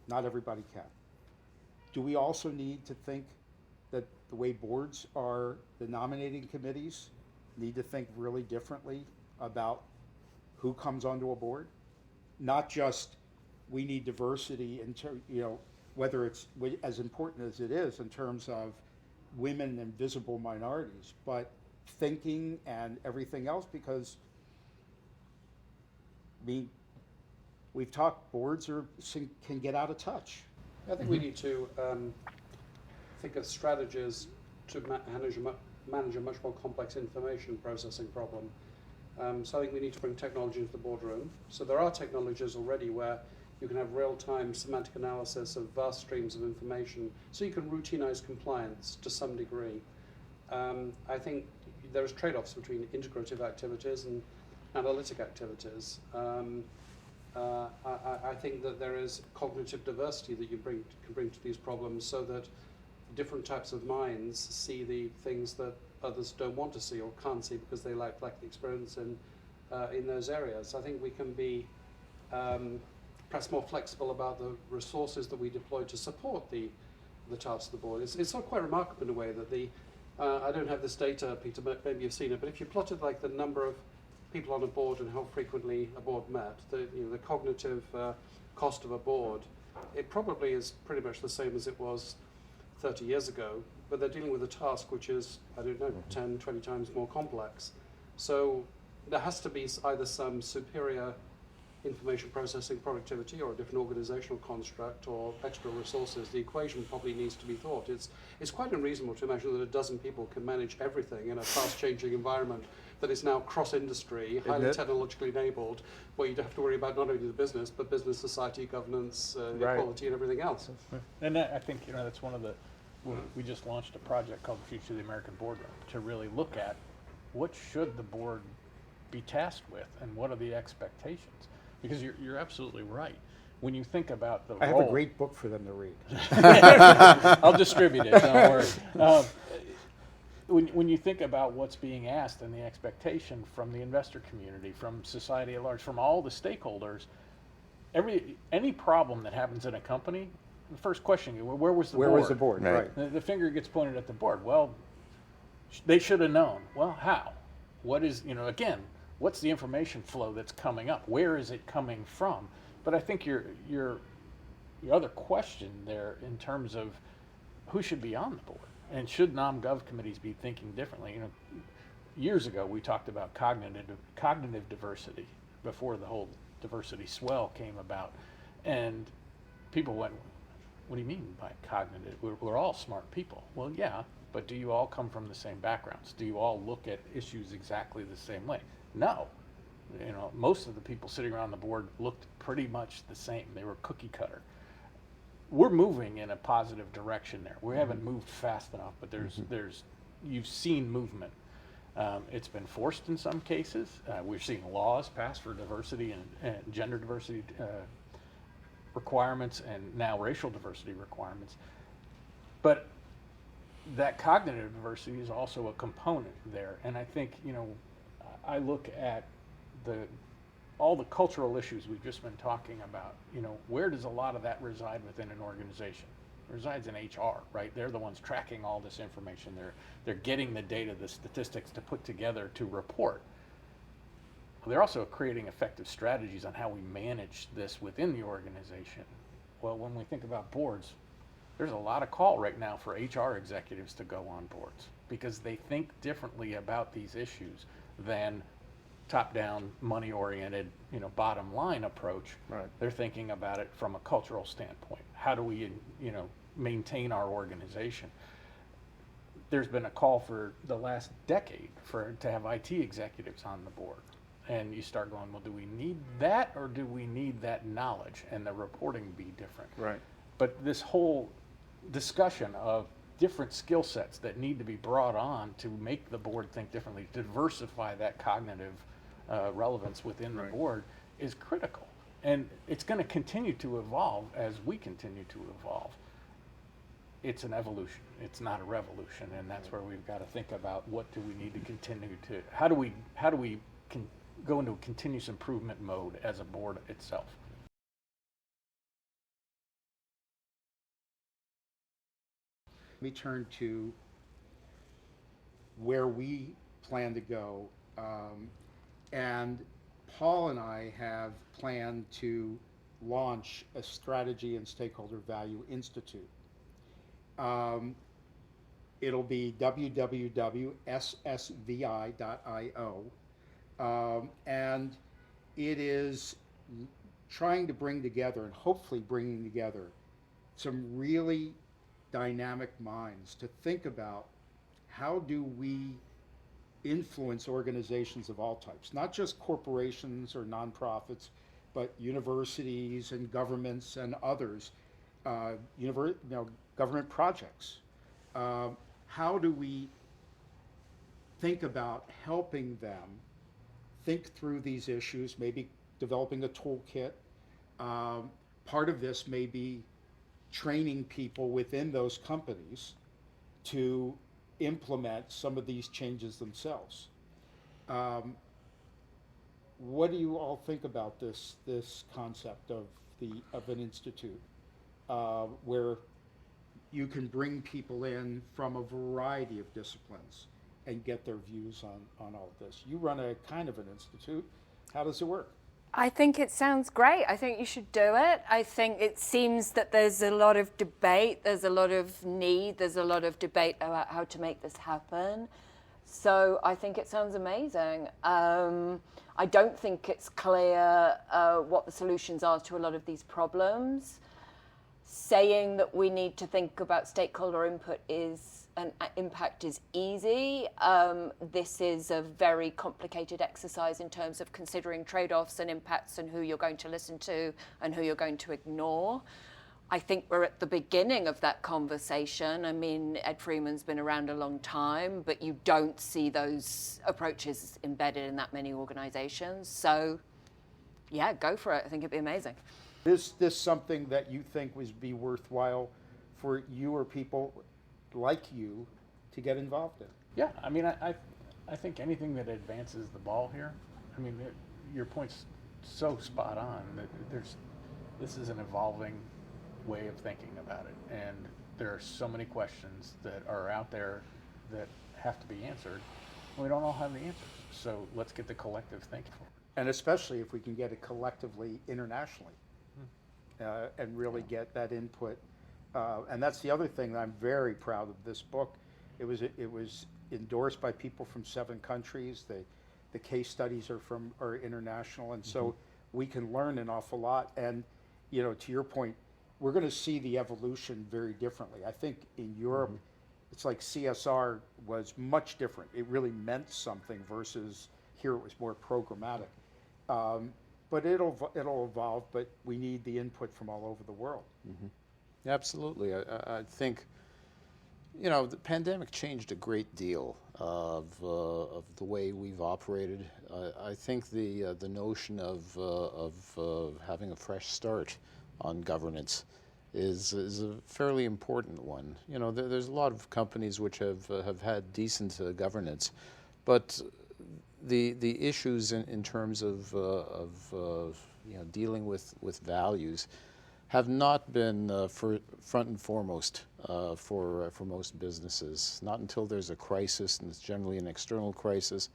Not everybody can. Do we also need to think that the way boards are, the nominating committees need to think really differently about who comes onto a board? Not just we need diversity in whether it's as important as it is in terms of women and visible minorities, but thinking and everything else, because we've talked boards can get out of touch. I think we need to think of strategies to manage a much more complex information processing problem. So I think we need to bring technology into the boardroom. So there are technologies already where you can have real-time semantic analysis of vast streams of information, so you can routinize compliance to some degree. I think there's trade-offs between integrative activities and analytic activities. I think that there is cognitive diversity that you can bring to these problems, so that different types of minds see the things that others don't want to see or can't see because they lack the experience in those areas. I think we can be perhaps more flexible about the resources that we deploy to support the tasks of the board. It's not quite remarkable in a way that I don't have this data, Peter, but maybe you've seen it, but if you plotted like the number of people on a board and how frequently a board met, the cognitive cost of a board, it probably is pretty much the same as it was 30 years ago, but they're dealing with a task which is, 10, 20 times more complex. So there has to be either some superior information processing productivity or a different organizational construct or extra resources. The equation probably needs to be thought. It's quite unreasonable to imagine that a dozen people can manage everything in a fast-changing environment that is now cross-industry, highly technologically enabled, where you don't have to worry about not only the business, but business, society, governance, equality, and everything else. And I think that's one of the. We just launched a project called the Future of the American Boardroom to really look at what should the board be tasked with and what are the expectations. Because you're absolutely right. When you think about the I role, have a great book for them to read. I'll distribute it, don't worry. When you think about what's being asked and the expectation from the investor community, from society at large, from all the stakeholders, any problem that happens in a company, the first question, where was the board? Where was the board? Right. The finger gets pointed at the board. Well, they should have known. Well, how? What is, again, what's the information flow that's coming up? Where is it coming from? But I think your other question there in terms of who should be on the board and should nom-gov committees be thinking differently? Years ago we talked about cognitive diversity before the whole diversity swell came about, and people went, "What do you mean by cognitive? We're all smart people." Well, yeah, but do you all come from the same backgrounds? Do you all look at issues exactly the same way? No. Most of the people sitting around the board looked pretty much the same. They were cookie cutter. We're moving in a positive direction there. We haven't moved fast enough, but you've seen movement. It's been forced in some cases. We're seeing laws passed for diversity and gender diversity requirements, and now racial diversity requirements. But that cognitive diversity is also a component there. And I think, I look at all the cultural issues we've just been talking about. Where does a lot of that reside within an organization? It resides in HR, right? They're the ones tracking all this information. They're getting the data, the statistics to put together to report. They're also creating effective strategies on how we manage this within the organization. Well, when we think about boards, there's a lot of call right now for HR executives to go on boards because they think differently about these issues than top-down, money-oriented, bottom line approach. Right. They're thinking about it from a cultural standpoint. How do we, maintain our organization? There's been a call for the last decade to have IT executives on the board. And you start going, well, do we need that, or do we need that knowledge and the reporting be different? Right. But this whole discussion of different skill sets that need to be brought on to make the board think differently, diversify that cognitive relevance within the board is critical. And it's going to continue to evolve as we continue to evolve. It's an evolution. It's not a revolution, and that's where we've got to think about what do we need to continue to, how do we go into a continuous improvement mode as a board itself. Let me turn to where we plan to go. And Paul and I have planned to launch a Strategy and Stakeholder Value Institute. It'll be www.ssvi.io. And it is trying to bring together, and hopefully bringing together, some really dynamic minds to think about how do we influence organizations of all types, not just corporations or nonprofits, but universities and governments and others, government projects. How do we think about helping them think through these issues, maybe developing a toolkit? Part of this may be training people within those companies to implement some of these changes themselves. What do you all think about this concept of an institute where you can bring people in from a variety of disciplines and get their views on all of this? You run a kind of an institute. How does it work? I think it sounds great. I think you should do it. I think it seems that there's a lot of debate, there's a lot of need, there's a lot of debate about how to make this happen. So I think it sounds amazing. I don't think it's clear what the solutions are to a lot of these problems. Saying that we need to think about stakeholder input and impact is easy. This is a very complicated exercise in terms of considering trade-offs and impacts and who you're going to listen to and who you're going to ignore. I think we're at the beginning of that conversation. I mean, Ed Freeman's been around a long time, but you don't see those approaches embedded in that many organizations. So yeah, go for it. I think it'd be amazing. Is this something that you think would be worthwhile for you or people like you to get involved in? Yeah, I mean, I think anything that advances the ball here. I mean, your point's so spot on that this is an evolving way of thinking about it, and there are so many questions that are out there that have to be answered. We don't all have the answers, so let's get the collective thinking. And especially if we can get it collectively internationally. And really get that input. And that's the other thing that I'm very proud of this book. It was endorsed by people from 7 countries. The case studies are international, and so we can learn an awful lot. And to your point, we're going to see the evolution very differently. I think in Europe, it's like CSR was much different. It really meant something versus here it was more programmatic. But it'll evolve, but we need the input from all over the world. Absolutely. I think, the pandemic changed a great deal of the way we've operated. I think the notion of having a fresh start on governance is a fairly important one. There's a lot of companies which have had decent governance, but the issues in terms of dealing with values have not been front and foremost for most businesses. Not until there's a crisis, and it's generally an external crisis,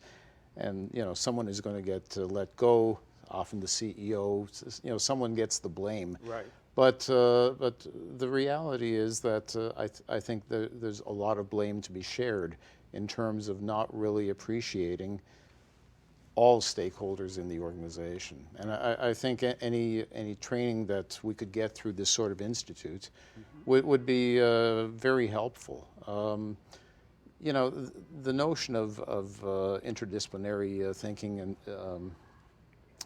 and someone is going to get let go. Often the CEO, someone gets the blame. Right. But the reality is that I think there's a lot of blame to be shared in terms of not really appreciating all stakeholders in the organization. And I think any training that we could get through this sort of institute would be very helpful. You know, the notion of interdisciplinary thinking, and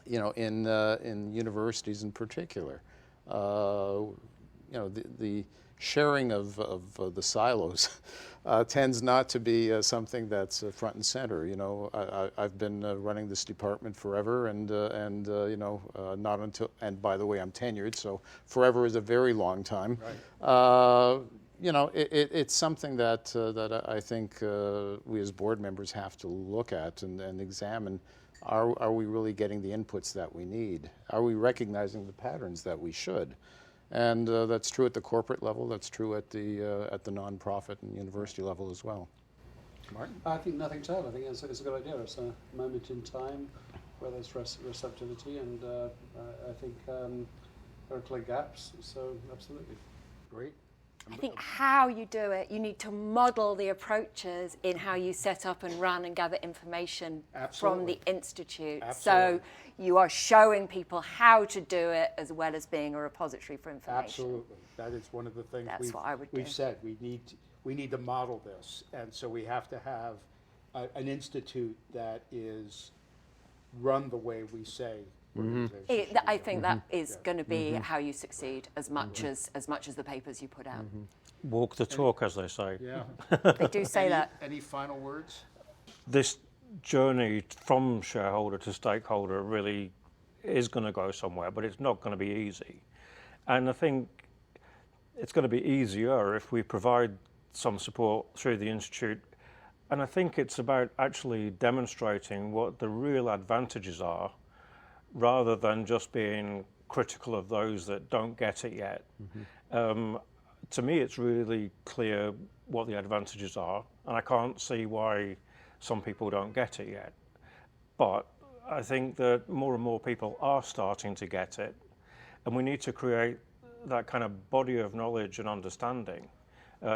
you know, in universities in particular, you know, the sharing of the silos tends not to be something that's front and center. You know, I've been running this department forever, and you know, not until, and by the way, I'm tenured, so forever is a very long time. Right. You know, it's something that I think we as board members have to look at and examine. Are we really getting the inputs that we need? Are we recognizing the patterns that we should? And that's true at the corporate level. That's true at the nonprofit and university level as well. Martin? I think nothing to add. I think it's a good idea. It's a moment in time where there's receptivity, and I think there are clear gaps. So absolutely. Great. I think how you do it, you need to model the approaches in how you set up and run and gather information from the institute. Absolutely. So you are showing people how to do it as well as being a repository for information. Absolutely. That is one of the things What I would we've do. said. We need to model this, and so we have to have an institute that is run the way we say. I think that is going to be how you succeed as much as the papers you put out. Walk the talk, as they say. Yeah. They do say that. Any final words? This journey from shareholder to stakeholder really is going to go somewhere, but it's not going to be easy. And I think it's going to be easier if we provide some support through the Institute. And I think it's about actually demonstrating what the real advantages are, rather than just being critical of those that don't get it yet. To me, it's really clear what the advantages are, and I can't see why some people don't get it yet. But I think that more and more people are starting to get it, and we need to create that kind of body of knowledge and understanding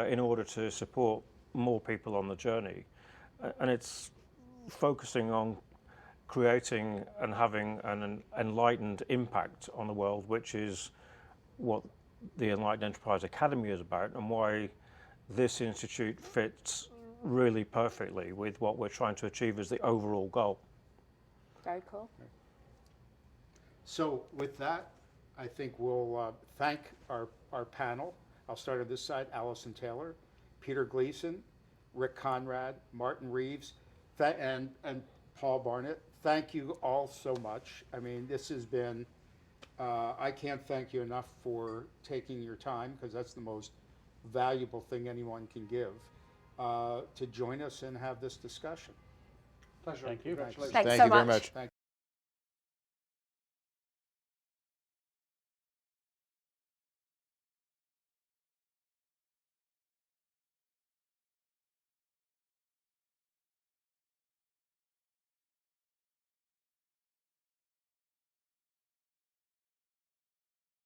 in order to support more people on the journey. And it's focusing on creating and having an enlightened impact on the world, which is what the Enlightened Enterprise Academy is about, and why this institute fits really perfectly with what we're trying to achieve as the overall goal. Very cool. So with that, I think we'll thank our panel. I'll start on this side: Alison Taylor, Peter Gleason, Rick Konrad, Martin Reeves, and Paul Barnett. Thank you all so much. I mean, this has been, I can't thank you enough for taking your time, because that's the most valuable thing anyone can give, to join us and have this discussion. Pleasure. Thank you. Congratulations. Thanks Thank so you very much. much.